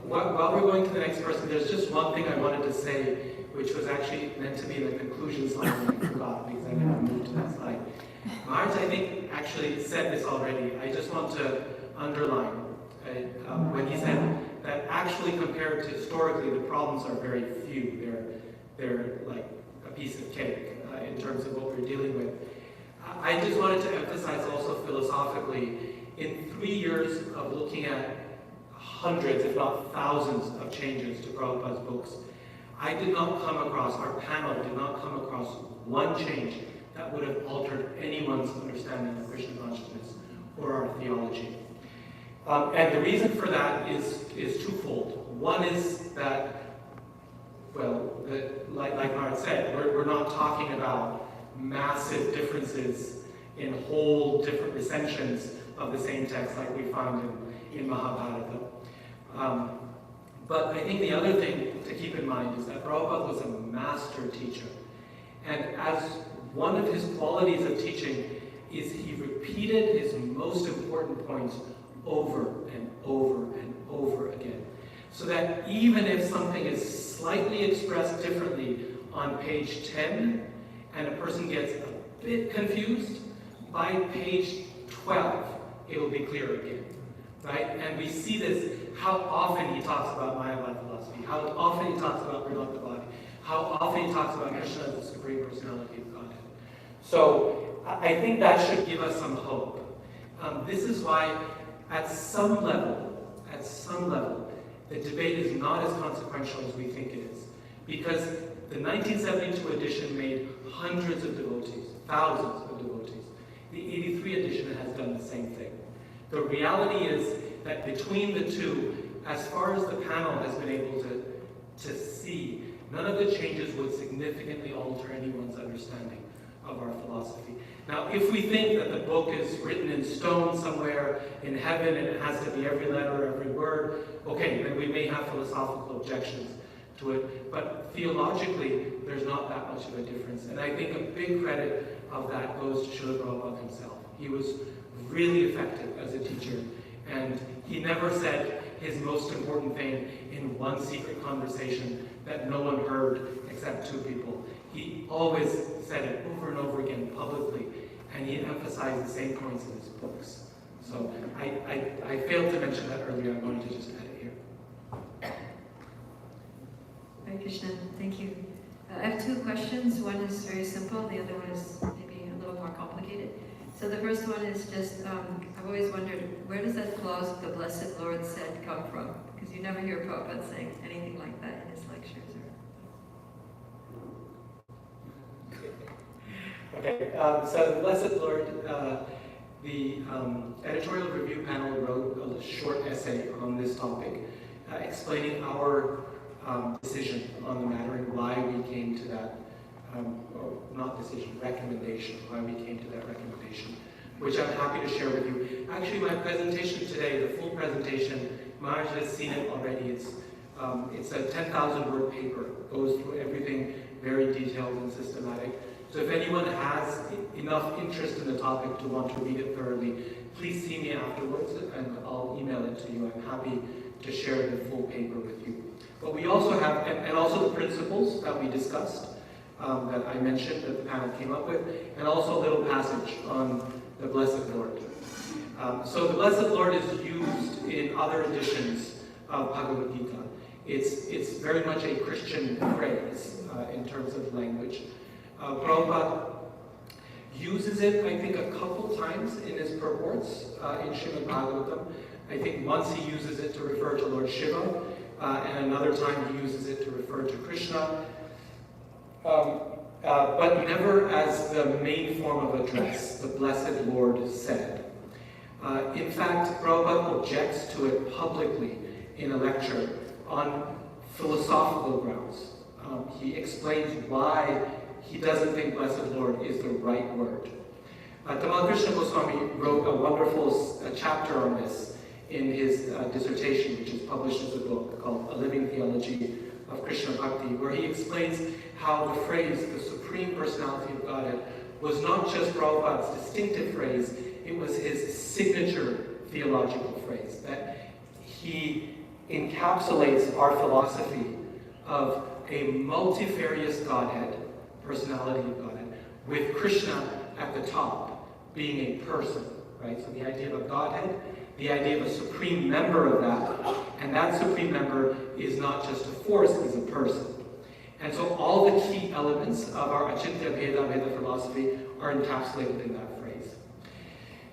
While we're going to the next person, there's just one thing I wanted to say, which was actually meant to be in the conclusion slide, and I forgot because I never moved to that slide. Maharaj, I think, actually said this already. I just want to underline when he said that actually compared to historically, the problems are very few. They're like a piece of cake in terms of what we're dealing with. I just wanted to emphasize also philosophically, in 3 years of looking at hundreds, if not thousands, of changes to Prabhupada's books, I did not come across, our panel did not come across one change that would have altered anyone's understanding of Krishna consciousness or our theology. And the reason for that is twofold. One is that, well, like Maharaj said, we're not talking about massive differences in whole different recensions of the same text like we find in Mahabharata. But I think the other thing to keep in mind is that Prabhupada was a master teacher. And as one of his qualities of teaching is he repeated his most important points over and over and over again. So that even if something is slightly expressed differently on page 10, and a person gets a bit confused, by page 12, it will be clear again, right? And we see this, how often he talks about Mayavad philosophy, how often he talks about Brahmavadi, how often he talks about Krishna as the Supreme Personality of Godhead. So I think that should give us some hope. This is why at some level, the debate is not as consequential as we think it is. Because the 1972 edition made hundreds of devotees, thousands of devotees. The 83 edition has done the same thing. The reality is that between the two, as far as the panel has been able to see, none of the changes would significantly alter anyone's understanding of our philosophy. Now, if we think that the book is written in stone somewhere in heaven and it has to be every letter, every word, okay, then we may have philosophical objections to it. But theologically, there's not that much of a difference. And I think a big credit of that goes to Srila Prabhupada himself. He was really effective as a teacher. And he never said his most important thing in one secret conversation that no one heard except two people. He always said it over and over again publicly, and he emphasized the same points in his books. So I failed to mention that earlier. I'm going to just add it here. Hare Krishna, thank you. I have two questions. One is very simple, the other one is maybe a little more complicated. So the first one is just, I've always wondered, where does that clause, the Blessed Lord said, come from? Because you never hear Prabhupada saying anything like that in his lectures. Okay, so the Blessed Lord, The editorial review panel wrote a short essay on this topic, explaining our decision on the matter and why we came to that, or not decision, recommendation, why we came to that recommendation, which I'm happy to share with you. Actually, my presentation today, the full presentation, Marge has seen it already. It's a 10,000 word paper, goes through everything very detailed and systematic. So if anyone has enough interest in the topic to want to read it thoroughly, please see me afterwards and I'll email it to you. I'm happy to share the full paper with you. But we also have, and also the principles that we discussed, that I mentioned, that the panel came up with, and also a little passage on the Blessed Lord. So the Blessed Lord is used in other editions of Bhagavad Gita. It's very much a Christian phrase in terms of language. Prabhupada uses it, I think, a couple times in his purports in Srimad Bhagavatam. I think once he uses it to refer to Lord Shiva, and another time he uses it to refer to Krishna, but never as the main form of address, the Blessed Lord said. In fact, Prabhupada objects to it publicly in a lecture on philosophical grounds. He explains why he doesn't think Blessed Lord is the right word. Tamal Krishna Goswami wrote a wonderful chapter on this in his dissertation, which is published as a book called A Living Theology of Krishna Bhakti, where he explains how the phrase, the Supreme Personality of Godhead, was not just Prabhupada's distinctive phrase, it was his signature theological phrase, that he encapsulates our philosophy of a multifarious Godhead, personality of Godhead, with Krishna at the top, being a person, right? So the idea of a Godhead, the idea of a supreme member of that, and that supreme member is not just a force, is a person. And so all the key elements of our Achintya Bheda Veda philosophy are encapsulated in that phrase.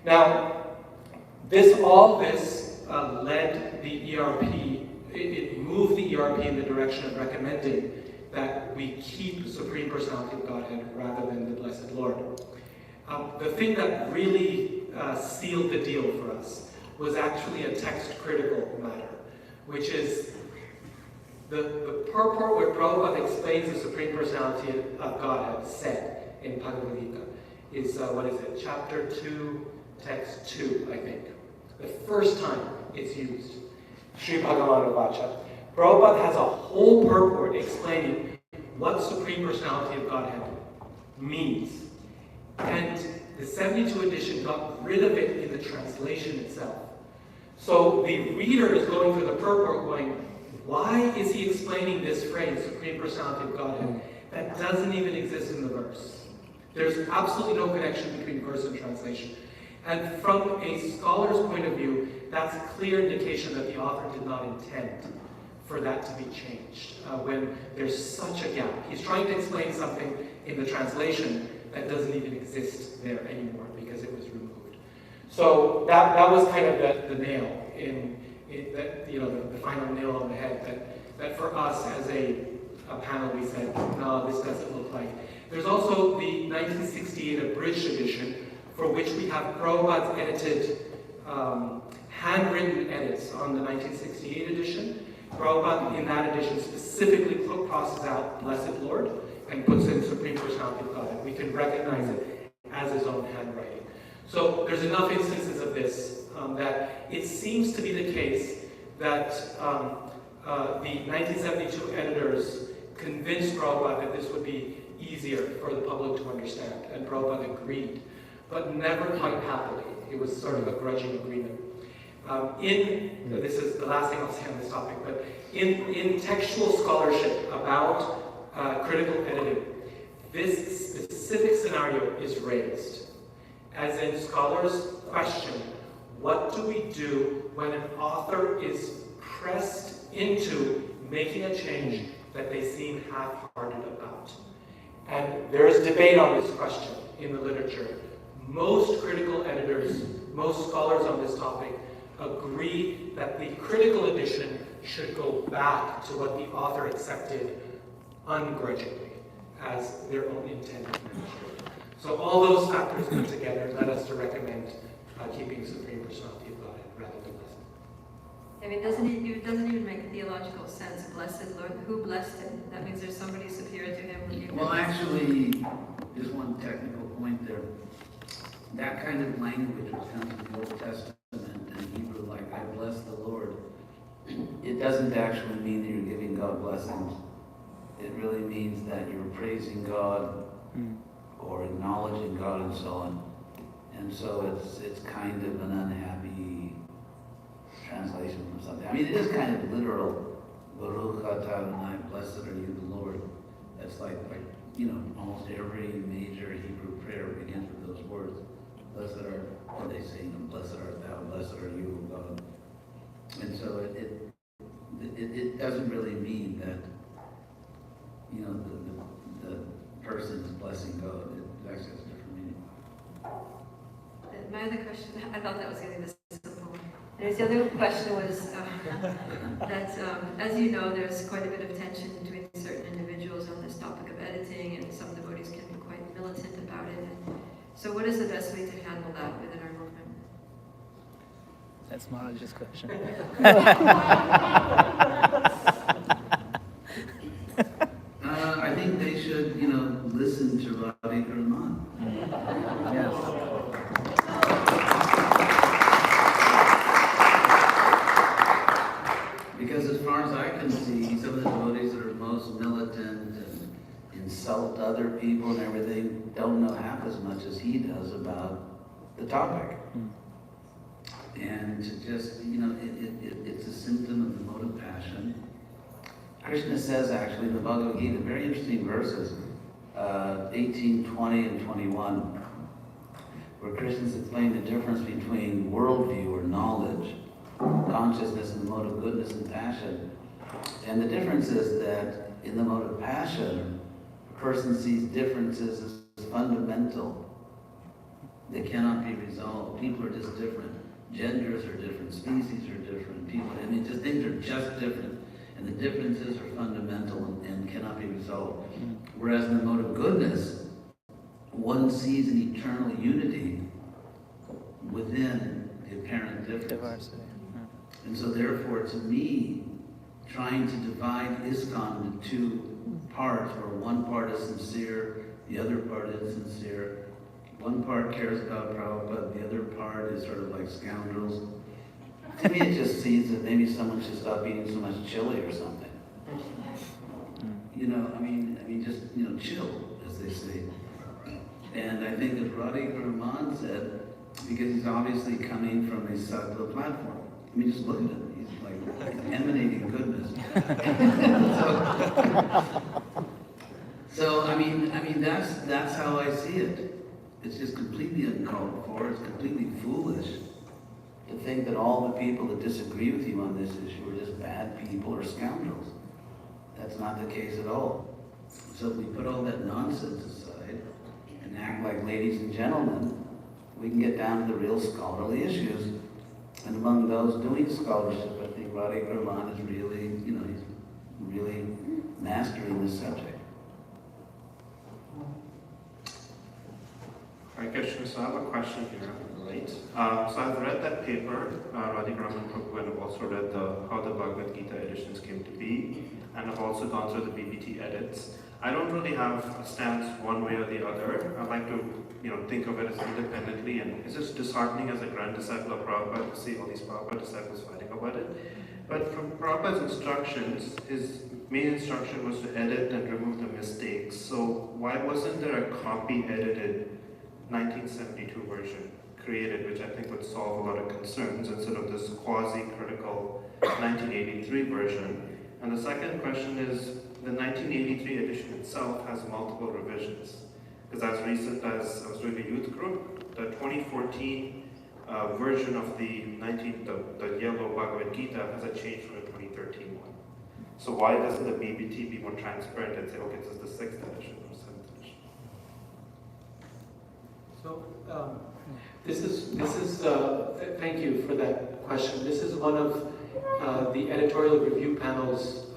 Now, all this led the ERP, it moved the ERP in the direction of recommending that we keep the Supreme Personality of Godhead rather than the Blessed Lord. The thing that really sealed the deal for us was actually a text-critical matter, which is the purport where Prabhupada explains the Supreme Personality of Godhead said in Bhagavad Gita is, chapter 2, text 2, I think. The first time it's used, Sri Bhagavana Vacha. Prabhupada has a whole purport explaining what Supreme Personality of Godhead means. And the 72 edition got rid of it in the translation itself. So the reader is going through the purport going, why is he explaining this phrase, Supreme Personality of Godhead, that doesn't even exist in the verse? There's absolutely no connection between verse and translation. And from a scholar's point of view, that's a clear indication that the author did not intend for that to be changed when there's such a gap. He's trying to explain something in the translation that doesn't even exist there anymore because it was removed. So that was kind of the nail the final nail on the head that for us as a panel we said, no, this doesn't look like. There's also the 1968 abridged edition for which we have Prabhupada's edited handwritten edits on the 1968 edition. Prabhupada in that edition specifically crosses out Blessed Lord and puts in Supreme Personality of Godhead. We can recognize it as his own handwriting. So there's enough instances of this that it seems to be the case that the 1972 editors convinced Prabhupada that this would be easier for the public to understand, and Prabhupada agreed, but never quite happily. It was sort of a grudging agreement. This is the last thing I'll say on this topic, but in textual scholarship about critical editing, this specific scenario is raised. As in, scholars question, what do we do when an author is pressed into making a change that they seem half-hearted about? And there is debate on this question in the literature. Most critical editors, most scholars on this topic, agree that the critical edition should go back to what the author accepted ungrudgingly as their own intended measure. So all those factors put together led us to recommend keeping Supreme Personality of Godhead rather than blessed. I mean, it doesn't even make theological sense. Blessed Lord, who blessed him? That means there's somebody superior to him. Well, actually, just one technical point there. That kind of language, which comes in the Old Testament and Hebrew, like "I bless the Lord," it doesn't actually mean that you're giving God blessings. It really means that you're praising God or acknowledging God and so on. And so it's kind of an unhappy translation from something. I mean, it is kind of literal. Baruch atah Adonai, blessed are you, the Lord. That's like almost every major Hebrew prayer begins with those words. Blessed are, what they sing, blessed art thou, blessed are you, God. And so it doesn't really mean that, the person is blessing God. It actually has a different meaning. My other question, I thought that was going to be the simple one. Anyways, the other question was that, as you know, there's quite a bit of tension between certain individuals on this topic of editing, and some devotees can be quite militant about it. And so what is the best way to handle that within our movement? That's Maharaj's question. I think they should, listen to Radhika Raman. Yes. Because as far as I can see, some of the devotees that are most militant and insult other people and everything don't know half as much as he does about the topic. And to just, it's a symptom of the mode of passion. Krishna says actually in the Bhagavad Gita, very interesting verses, 18, 20, and 21, where Krishna's explained the difference between worldview or knowledge, consciousness, and the mode of goodness and passion. And the difference is that in the mode of passion, a person sees differences as fundamental. They cannot be resolved. People are just different. Genders are different. Species are different. People, just things are just different. And the differences are fundamental and cannot be resolved. Whereas in the mode of goodness, one sees an eternal unity within the apparent difference. Diversity. And so therefore, to me, trying to divide ISKCON into two parts, where one part is sincere, the other part is sincere, one part cares about Prabhupada, the other part is sort of like scoundrels. To me, it just seems that maybe someone should stop eating so much chili or something. Just, chill, as they say. And I think as Radhika Raman said, because he's obviously coming from a Sattva platform. Just look at him. He's like emanating goodness. so that's how I see it. It's just completely uncalled for. It's completely foolish to think that all the people that disagree with you on this issue are just bad people or scoundrels. That's not the case at all. So if we put all that nonsense aside and act like ladies and gentlemen, we can get down to the real scholarly issues. And among those doing scholarship, I think Radhika Raman is really, he's really mastering this subject. Hare Krishna, so I have a question here, right? So I've read that paper, Radhika Raman Prabhu, and I've also read how the Bhagavad Gita editions came to be, and I've also gone through the BBT edits. I don't really have a stance one way or the other. I like to, think of it as independently, and it's just disheartening as a grand disciple of Prabhupada to see all these Prabhupada disciples fighting about it. But from Prabhupada's instructions, his main instruction was to edit and remove the mistakes. So why wasn't there a copy edited 1972 version created, which I think would solve a lot of concerns, instead of this quasi-critical 1983 version? And the second question is, the 1983 edition itself has multiple revisions. Because as recent as I was doing a youth group, the 2014 version of the yellow Bhagavad Gita has a change from the 2013 one. So why doesn't the BBT be more transparent and say, okay, this is the 6th edition or 7th edition? So thank you for that question. This is one of the editorial review panel's,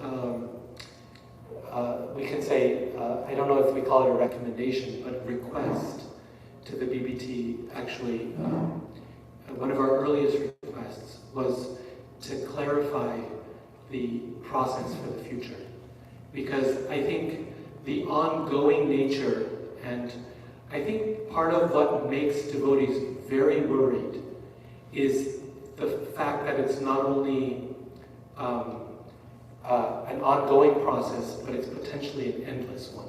we can say, I don't know if we call it a recommendation, but request to the BBT actually one of our earliest requests was to clarify the process for the future. Because I think the ongoing nature, and I think part of what makes devotees very worried is the fact that it's not only an ongoing process, but it's potentially an endless one.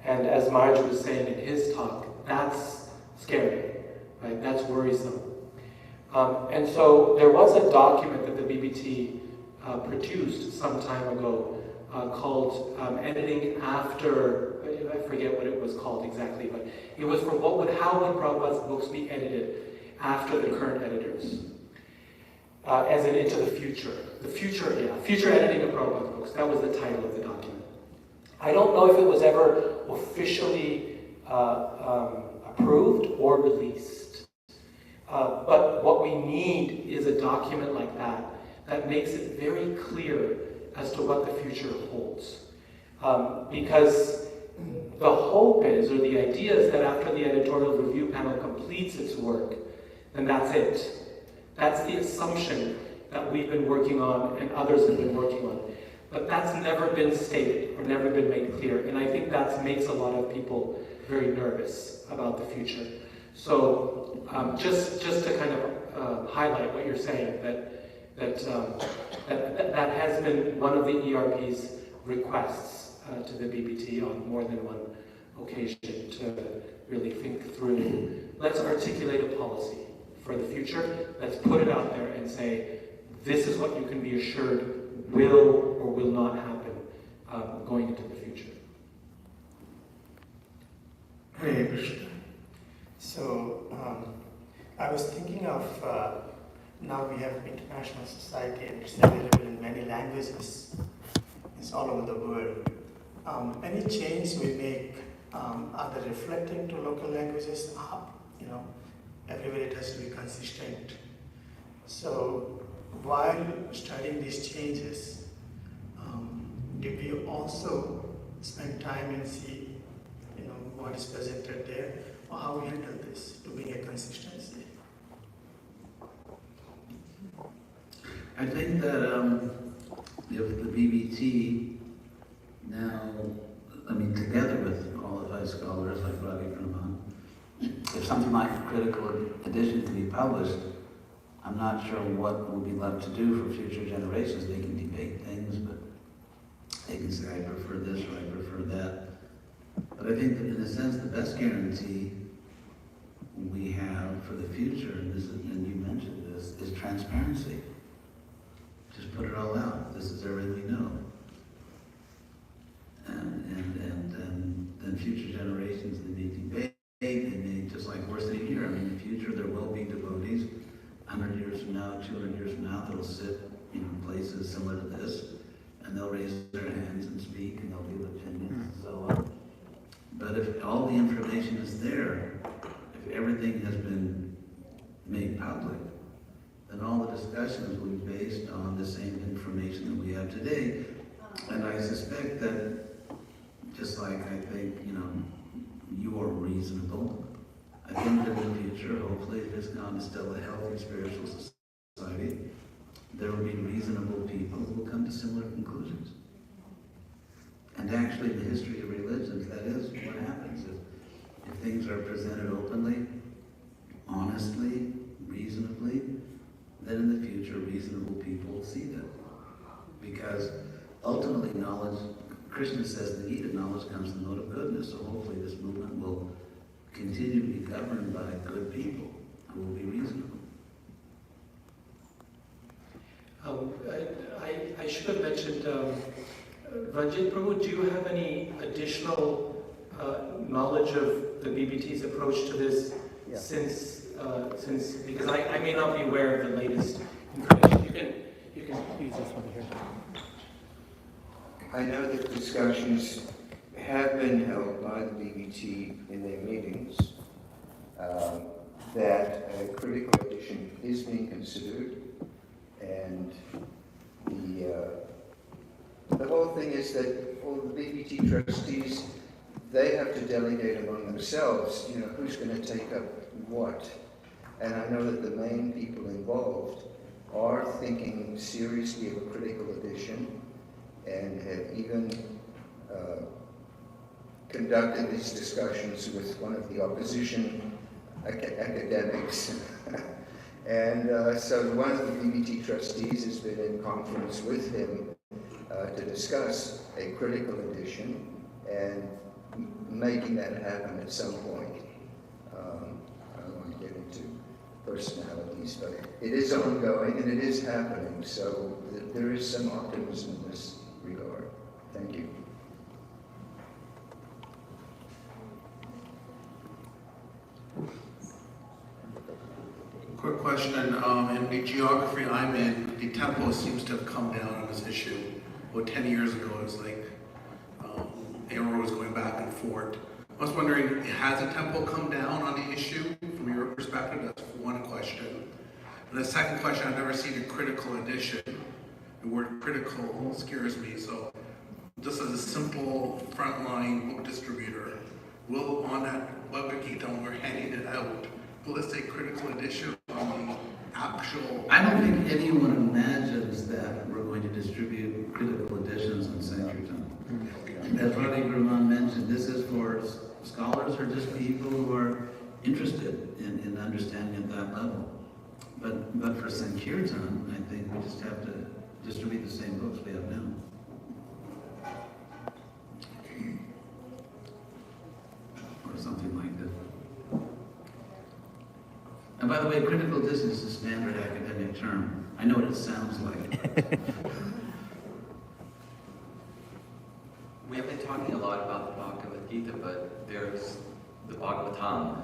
And as Maharaj was saying in his talk, that's scary, right? That's worrisome. And so there was a document that the BBT produced some time ago called Editing After, I forget what it was called exactly, but it was for how would Prabhupada's books be edited after the current editors, as in into the future. Future editing of Prabhupada's books. That was the title of the document. I don't know if it was ever officially approved or released. But what we need is a document like that that makes it very clear as to what the future holds. Because the hope is, or the idea is, that after the editorial review panel completes its work, then that's it. That's the assumption that we've been working on and others have been working on. But that's never been stated or never been made clear. And I think that makes a lot of people very nervous about the future. So just to kind of highlight what you're saying, that has been one of the ERP's requests to the BBT on more than one occasion, to really think through. Let's articulate a policy for the future. Let's put it out there and say, this is what you can be assured will or will not happen going into the future. Hare Krishna. So I was thinking of now we have international society and it's available in many languages. It's all over the world. Any change we make, are they reflecting to local languages? Everywhere it has to be consistent. So while studying these changes, did we also spend time and see, what is presented there, or how we handle this to bring a consistency? I think that if the BBT now, together with qualified scholars like Radhika Raman, if something like a critical edition can be published, I'm not sure what will be left to do for future generations. They can debate things, but they can say, I prefer this or I prefer that. But I think that in a sense, the best guarantee we have for the future, and you mentioned this, is transparency. Just put it all out. This is everything we know. And then future generations, they may debate, they may, just like we're sitting here, in the future there will be devotees 100 years from now, 200 years from now, that'll sit in places similar to this, and they'll raise their hands and speak, and they'll give opinions and so on. But if all the information is there, if everything has been made public, then all the discussions will be based on the same information that we have today. And I suspect that, just like I think, you are reasonable, I think that in the future, hopefully, if it's going to still a healthy spiritual society, there will be reasonable people who will come to similar conclusions. And actually, in the history of religions, that is what happens. If things are presented openly, honestly, reasonably, then in the future, reasonable people will see them. Because ultimately, knowledge, Krishna says in the Gita, knowledge comes from the mode of goodness. So hopefully this movement will continue to be governed by good people who will be reasonable. I should have mentioned, Ranjit Prabhu, do you have any additional knowledge of the BBT's approach to this since, because I may not be aware of the latest information. You can use this one here. I know that discussions have been held by the BBT in their meetings, that a critical edition is being considered, and the whole thing is that all the BBT trustees, they have to delegate among themselves, who's going to take up what. And I know that the main people involved are thinking seriously of a critical edition and have even conducted these discussions with one of the opposition academics. And so one of the BBT trustees has been in conference with him to discuss a critical edition and making that happen at some point. I don't want to get into personalities, but it is ongoing and it is happening, so there is some optimism in this regard. Thank you. Quick question, in the geography I'm in, the tempo seems to have come down on this issue. About 10 years ago, it was like arrow was going back and forth. I was wondering, has the tempo come down on the issue from your perspective? That's one question. And the second question, I've never seen a critical edition. The word critical scares me, so just as a simple frontline book distributor, will on that Bhagavad Gita, when we're handing it out, will it say critical edition on the actual? I don't think anyone imagines that we're going to distribute critical editions on Sankirtan. As Radhika Raman mentioned, this is for scholars or just people who are interested in understanding at that level. But for Sankirtan, I think we just have to distribute the same books we have now. Or something like that. And by the way, critical edition is a standard academic term. I know what it sounds like. We have been talking a lot about the Bhagavad Gita, but there's the Bhagavatam,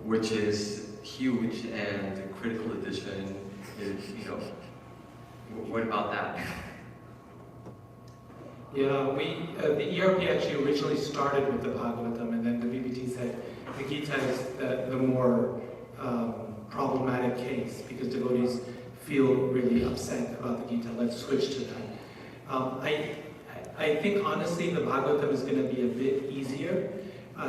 which is huge, and the critical edition is, what about that? Yeah, the ERP actually originally started with the Bhagavatam, and then the BBT said the Gita is the more problematic case because devotees feel really upset about the Gita. Let's switch to that. I think honestly the Bhagavatam is going to be a bit easier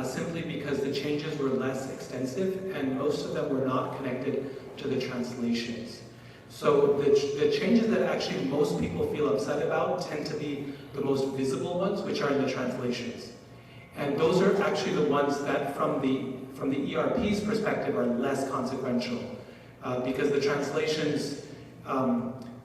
simply because the changes were less extensive and most of them were not connected to the translations. So the changes that actually most people feel upset about tend to be the most visible ones, which are in the translations. And those are actually the ones that from the ERP's perspective are less consequential because the translations,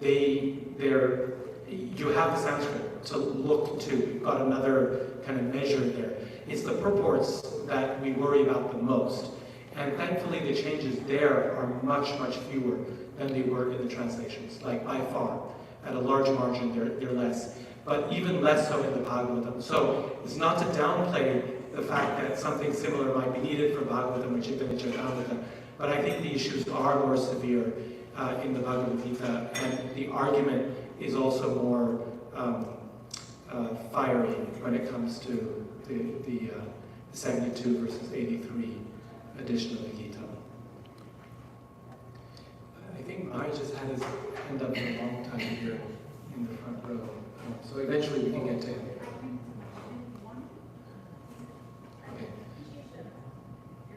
you have the Sanskrit to look to. You've got another kind of measure there. It's the purports that we worry about the most. And thankfully the changes there are much, much fewer than they were in the translations, like by far. At a large margin, they're less. But even less so in the Bhagavatam. So it's not to downplay the fact that something similar might be needed for Bhagavatam or Chitta-Vichar-Bhagavatam, but I think the issues are more severe in the Bhagavad Gita, and the argument is also more fiery when it comes to the 72 versus 83 edition of the Gita. I think Mari just had his hand up for a long time here in the front row, so eventually we can get to him. Okay.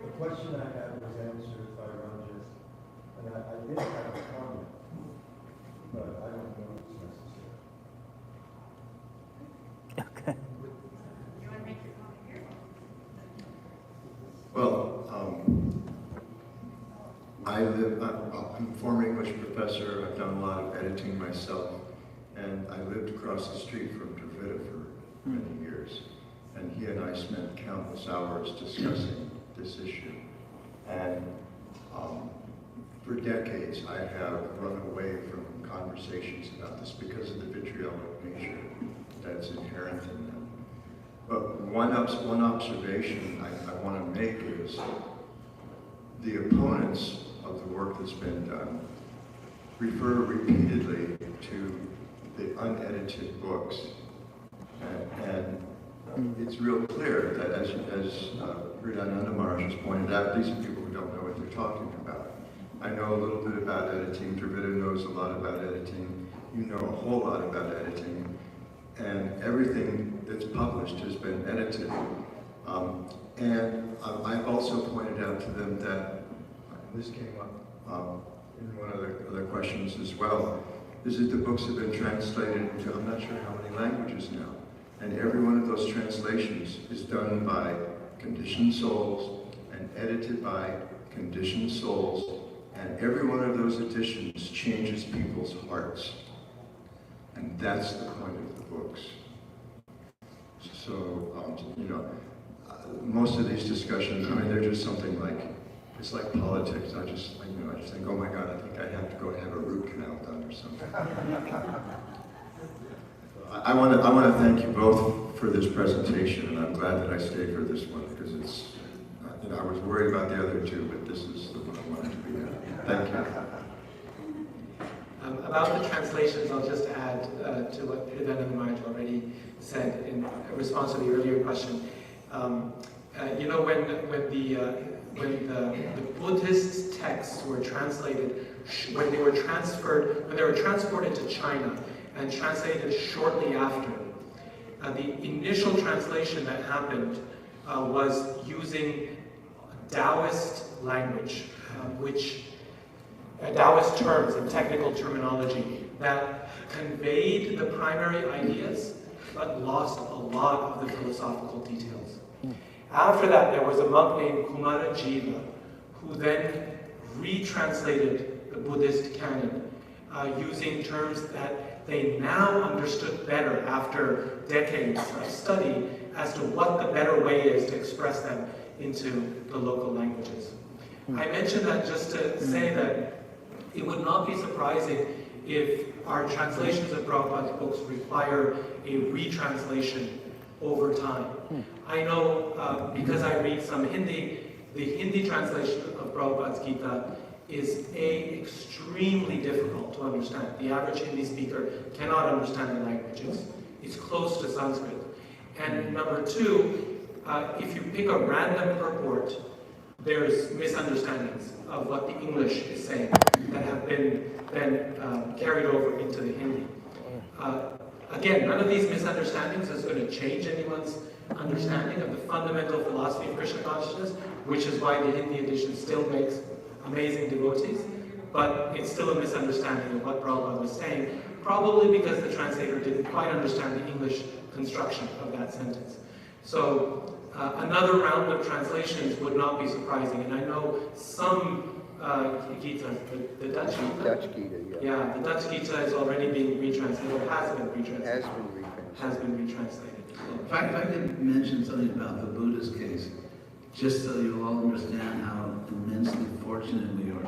The question I had was answered by Rajesh, and I did have a comment, but I don't know if it's necessary. Okay. You want to make your comment here? Well, I'm a former English professor. I've done a lot of editing myself, and I lived across the street from Dravida for many years. And he and I spent countless hours discussing this issue. And for decades, I have run away from conversations about this because of the vitriolic nature that's inherent in them. But one observation I want to make is the opponents of the work that's been done refer repeatedly to the unedited books. And it's real clear that as Hridayananda Maharaj has pointed out, these are people who don't know what they're talking about. I know a little bit about editing, Dravida knows a lot about editing, you know a whole lot about editing, and everything that's published has been edited. And I've also pointed out to them that this came up in one of the other questions as well, is that the books have been translated into I'm not sure how many languages now. And every one of those translations is done by conditioned souls and edited by conditioned souls. And every one of those editions changes people's hearts. And that's the point of the books. So, most of these discussions, I mean, they're just something like, it's like politics. I just think, oh my God, I think I have to go have a root canal done or something. I want to thank you both for this presentation, and I'm glad that I stayed for this one because it's, I was worried about the other two, but this is the one I wanted to be at. Thank you. About the translations, I'll just add to what Hridayananda Maharaj already said in response to the earlier question. When the Buddhist texts were translated, when they were transported to China and translated shortly after, the initial translation that happened was using Taoist language, Taoist terms and technical terminology that conveyed the primary ideas but lost a lot of the philosophical details. After that, there was a monk named Kumarajiva who then retranslated the Buddhist canon using terms that they now understood better after decades of study as to what the better way is to express them into the local languages. I mentioned that just to say that it would not be surprising if our translations of Prabhupada's books require a retranslation over time. I know because I read some Hindi, the Hindi translation of Prabhupada's Gita is extremely difficult to understand. The average Hindi speaker cannot understand the language. It's close to Sanskrit. And number two, if you pick a random purport, there's misunderstandings of what the English is saying that have been then carried over into the Hindi. Again, none of these misunderstandings is going to change anyone's understanding of the fundamental philosophy of Krishna consciousness, which is why the Hindi edition still makes amazing devotees, but it's still a misunderstanding of what Prabhupada was saying, probably because the translator didn't quite understand the English construction of that sentence. So another round of translations would not be surprising, and I know some Gita, the Dutch Gita? Dutch Gita, yeah. Yeah, the Dutch Gita is already being retranslated, or has been retranslated. Has been retranslated. If I could mention something about the Buddhist case, just so you'll all understand how immensely fortunate we are.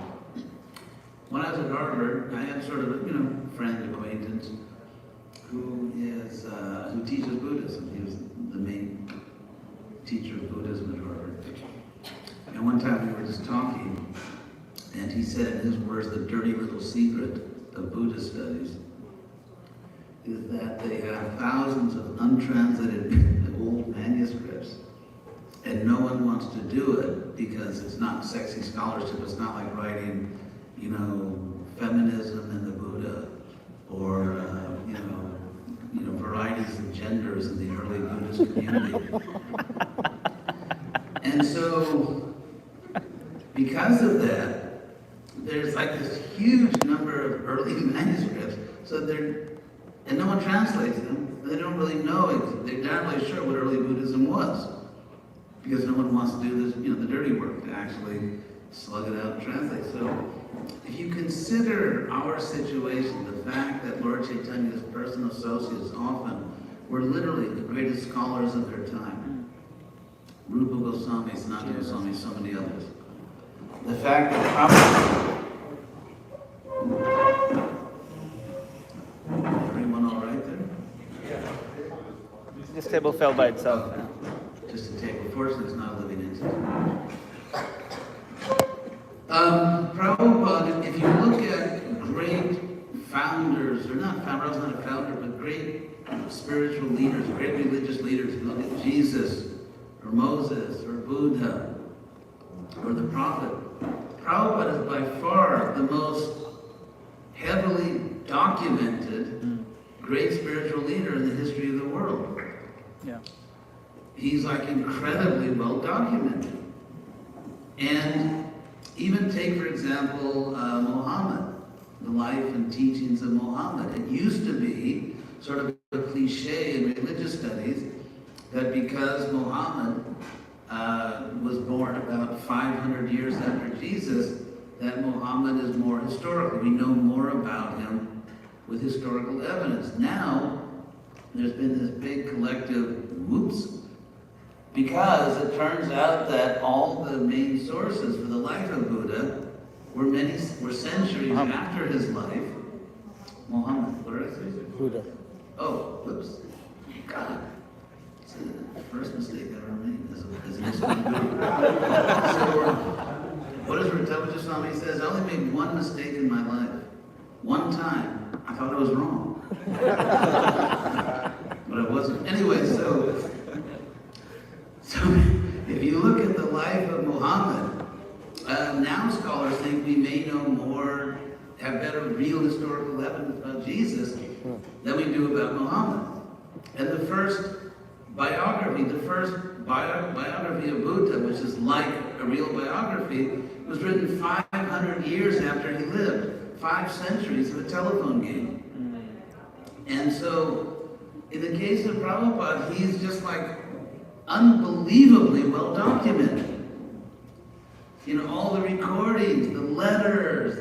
When I was at Harvard, I had sort of a friend, acquaintance, who teaches Buddhism. He was the main teacher of Buddhism at Harvard. And one time we were just talking, and he said, in his words, the dirty little secret of Buddhist studies is that they have thousands of untranslated old manuscripts, and no one wants to do it because it's not sexy scholarship. It's not like writing, feminism and the Buddha, or varieties of genders in the early Buddhist community. And so, because of that, there's like this huge number of early manuscripts, and no one translates them. They don't really know, they're not really sure what early Buddhism was, because no one wants to do this, the dirty work, to actually slug it out and translate. So, if you consider our situation, the fact that Lord Chaitanya's personal associates often were literally the greatest scholars of their time. Rupa Goswami, Sanatana Goswami, so many others. The fact that everyone all right there? This table fell by itself. Just a table. Fortunately, it's not a living entity. Prabhupada, if you look at great founders, or not founders, I was not a founder, but great spiritual leaders, great religious leaders, you look at Jesus, or Moses, or Buddha, or the Prophet, Prabhupada is by far the most heavily documented great spiritual leader in the history of the world. Yeah. He's like incredibly well documented. And Even take, for example, Muhammad, the life and teachings of Muhammad. It used to be sort of a cliche in religious studies that because Muhammad was born about 500 years after Jesus, that Muhammad is more historical. We know more about him with historical evidence. Now, there's been this big collective whoops, because it turns out that all the main sources for the life of Buddha were centuries after his life. Muhammad, what did I say? Buddha. Oh, whoops. God. It's the first mistake I ever made as an Islam guru. So, what does Hridayananda Swami says? I only made one mistake in my life. One time. I thought I was wrong. But I wasn't. Anyway, so if you look at the life of Muhammad, now scholars think we may know more, have better real historical evidence about Jesus than we do about Muhammad. And the first biography of Buddha, which is like a real biography, was written 500 years after he lived, 5 centuries of a telephone game. And so, in the case of Prabhupada, he's just like unbelievably well documented. You know, all the recordings, the letters,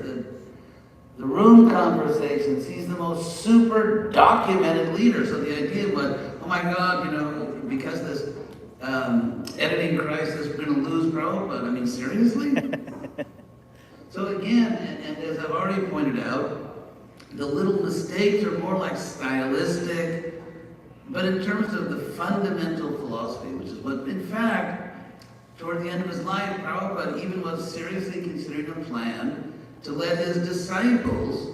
the room conversations. He's the most super documented leader. So the idea was, oh my God, you know, because this editing crisis, we're going to lose Prabhupada. I mean, seriously? So again, and as I've already pointed out, the little mistakes are more like stylistic, but in terms of the fundamental philosophy, which is what, in fact, toward the end of his life, Prabhupada even was seriously considering a plan to let his disciples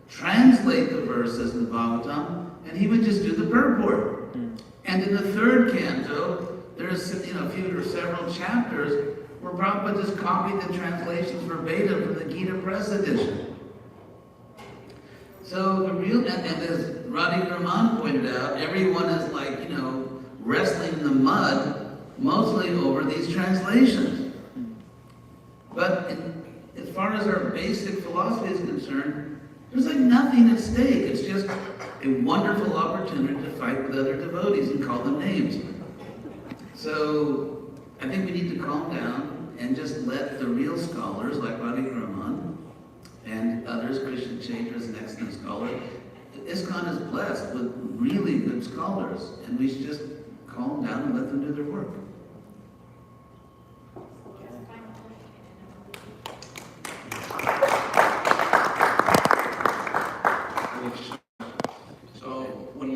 translate the verses in the Bhagavatam, and he would just do the purport. And in the 3rd canto, there's several chapters where Prabhupada just copied the translations verbatim from the Gita Press edition. So the real, and as Radhika Raman pointed out, everyone is like, you know, wrestling in the mud, mostly over these translations. But as far as our basic philosophy is concerned, there's like nothing at stake. It's just a wonderful opportunity to fight with other devotees and call them names. So I think we need to calm down and just let the real scholars like Radhika Raman and others, Krishna Chaitra is an excellent scholar. ISKCON is blessed with really good scholars, and we should just calm down and let them do their work. So one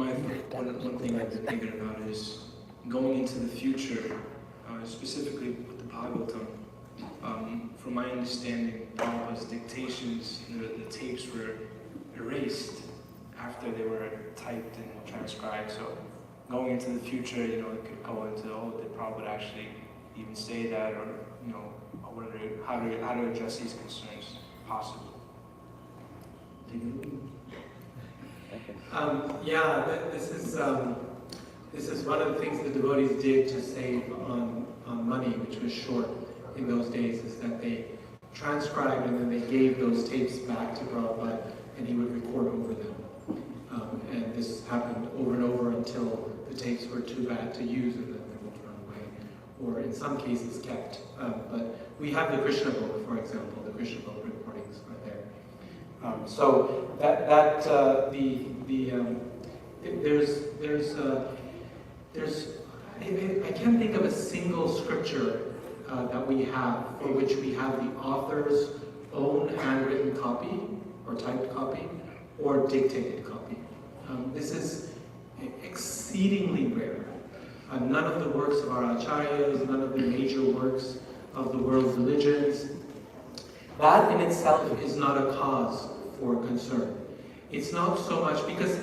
thing I've been thinking about is going into the future, specifically with the Bhagavatam. From my understanding, Prabhupada's dictations, the tapes were erased after they were typed and transcribed. So going into the future, you know, it could go into, did Prabhupada actually even say that, or you know, how to address these concerns possibly. This is one of the things the devotees did to save on money, which was short in those days, is that they transcribed and then they gave those tapes back to Prabhupada and he would record over them. And this happened over and over until the tapes were too bad to use and then they would run away, or in some cases kept. But we have the Krishna book, for example, the Krishna book recordings are there. So I can't think of a single scripture that we have for which we have the author's own handwritten copy or typed copy or dictated copy. This is exceedingly rare. None of the works of our acharyas, none of the major works of the world's religions, that in itself is not a cause for concern. It's not so much because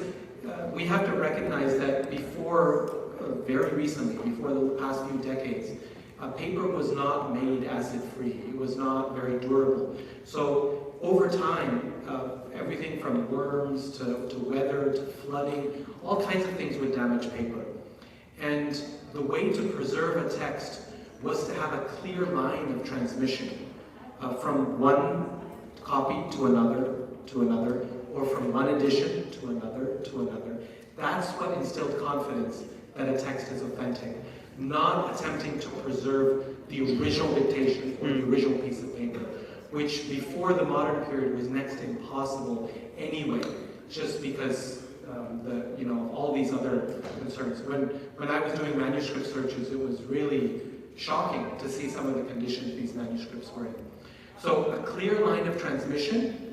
we have to recognize that before, very recently, before the past few decades, paper was not made acid-free. It was not very durable. So over time, everything from worms to weather to flooding, all kinds of things would damage paper. And the way to preserve a text was to have a clear line of transmission. from one copy to another, or from one edition to another. That's what instilled confidence that a text is authentic, not attempting to preserve the original dictation or the original piece of paper, which before the modern period was next to impossible anyway, just because all these other concerns. When I was doing manuscript searches, it was really shocking to see some of the conditions these manuscripts were in. So a clear line of transmission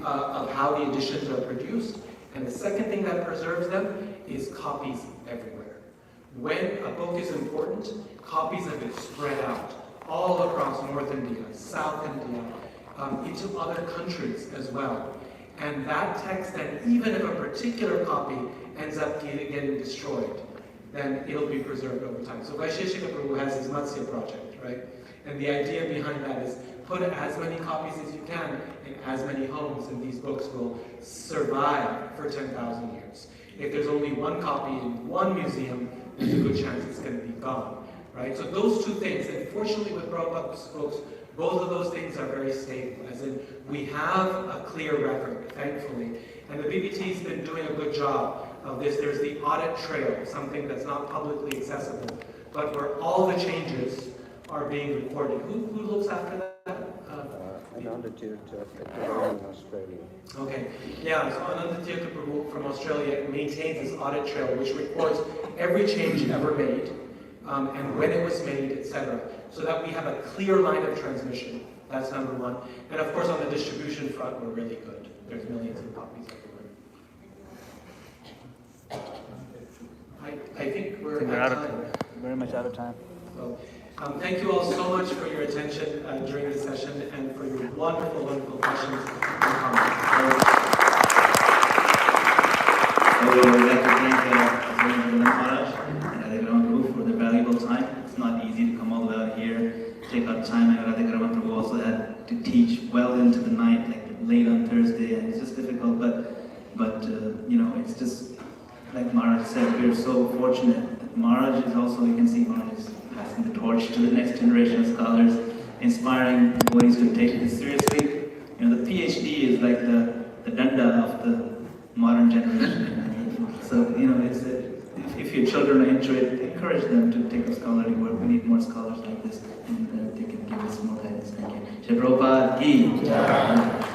of how the editions are produced, and the second thing that preserves them is copies everywhere. When a book is important, copies have been spread out all across North India, South India, into other countries as well. And that text, then, even if a particular copy ends up getting destroyed, then it'll be preserved over time. So Vaisheshika Prabhu has his Matsya project, right? And the idea behind that is put as many copies as you can in as many homes, and these books will survive for 10,000 years. If there's only one copy in one museum, there's a good chance it's going to be gone, right? So those two things, and fortunately with Prabhupada's books, both of those things are very stable, as in we have a clear record, thankfully. And the BBT's been doing a good job of this. There's the audit trail, something that's not publicly accessible, but where all the changes are being recorded. Who looks after that? Ananda Tirtha in Australia. Okay, yeah, so Ananda Tirtha Prabhu from Australia maintains this audit trail which records every change ever made, and when it was made, etc. So that we have a clear line of transmission. That's number one. And of course on the distribution front, we're really good. There's millions of copies everywhere. I think we're out of time. Very much out of time. So, thank you all so much for your attention during this session and for your wonderful, wonderful questions and comments. So I would like to thank Hridayananda Maharaj and Radhika Raman Prabhu for their valuable time. It's not easy to come all the way out here, take out time, and Radhika Raman Prabhu also had to teach well into the night, like late on Thursday, and it's just difficult, but it's just, like Maharaj said, we're so fortunate. Maharaj is also, you can see Maharaj is passing the torch to the next generation of scholars, inspiring devotees to take this seriously. The PhD is like the danda of the modern generation. So, it's if your children are into it, encourage them to take up scholarly work. We need more scholars like this, and they can give us more guidance. Thank you. Shri Prabhupada ki.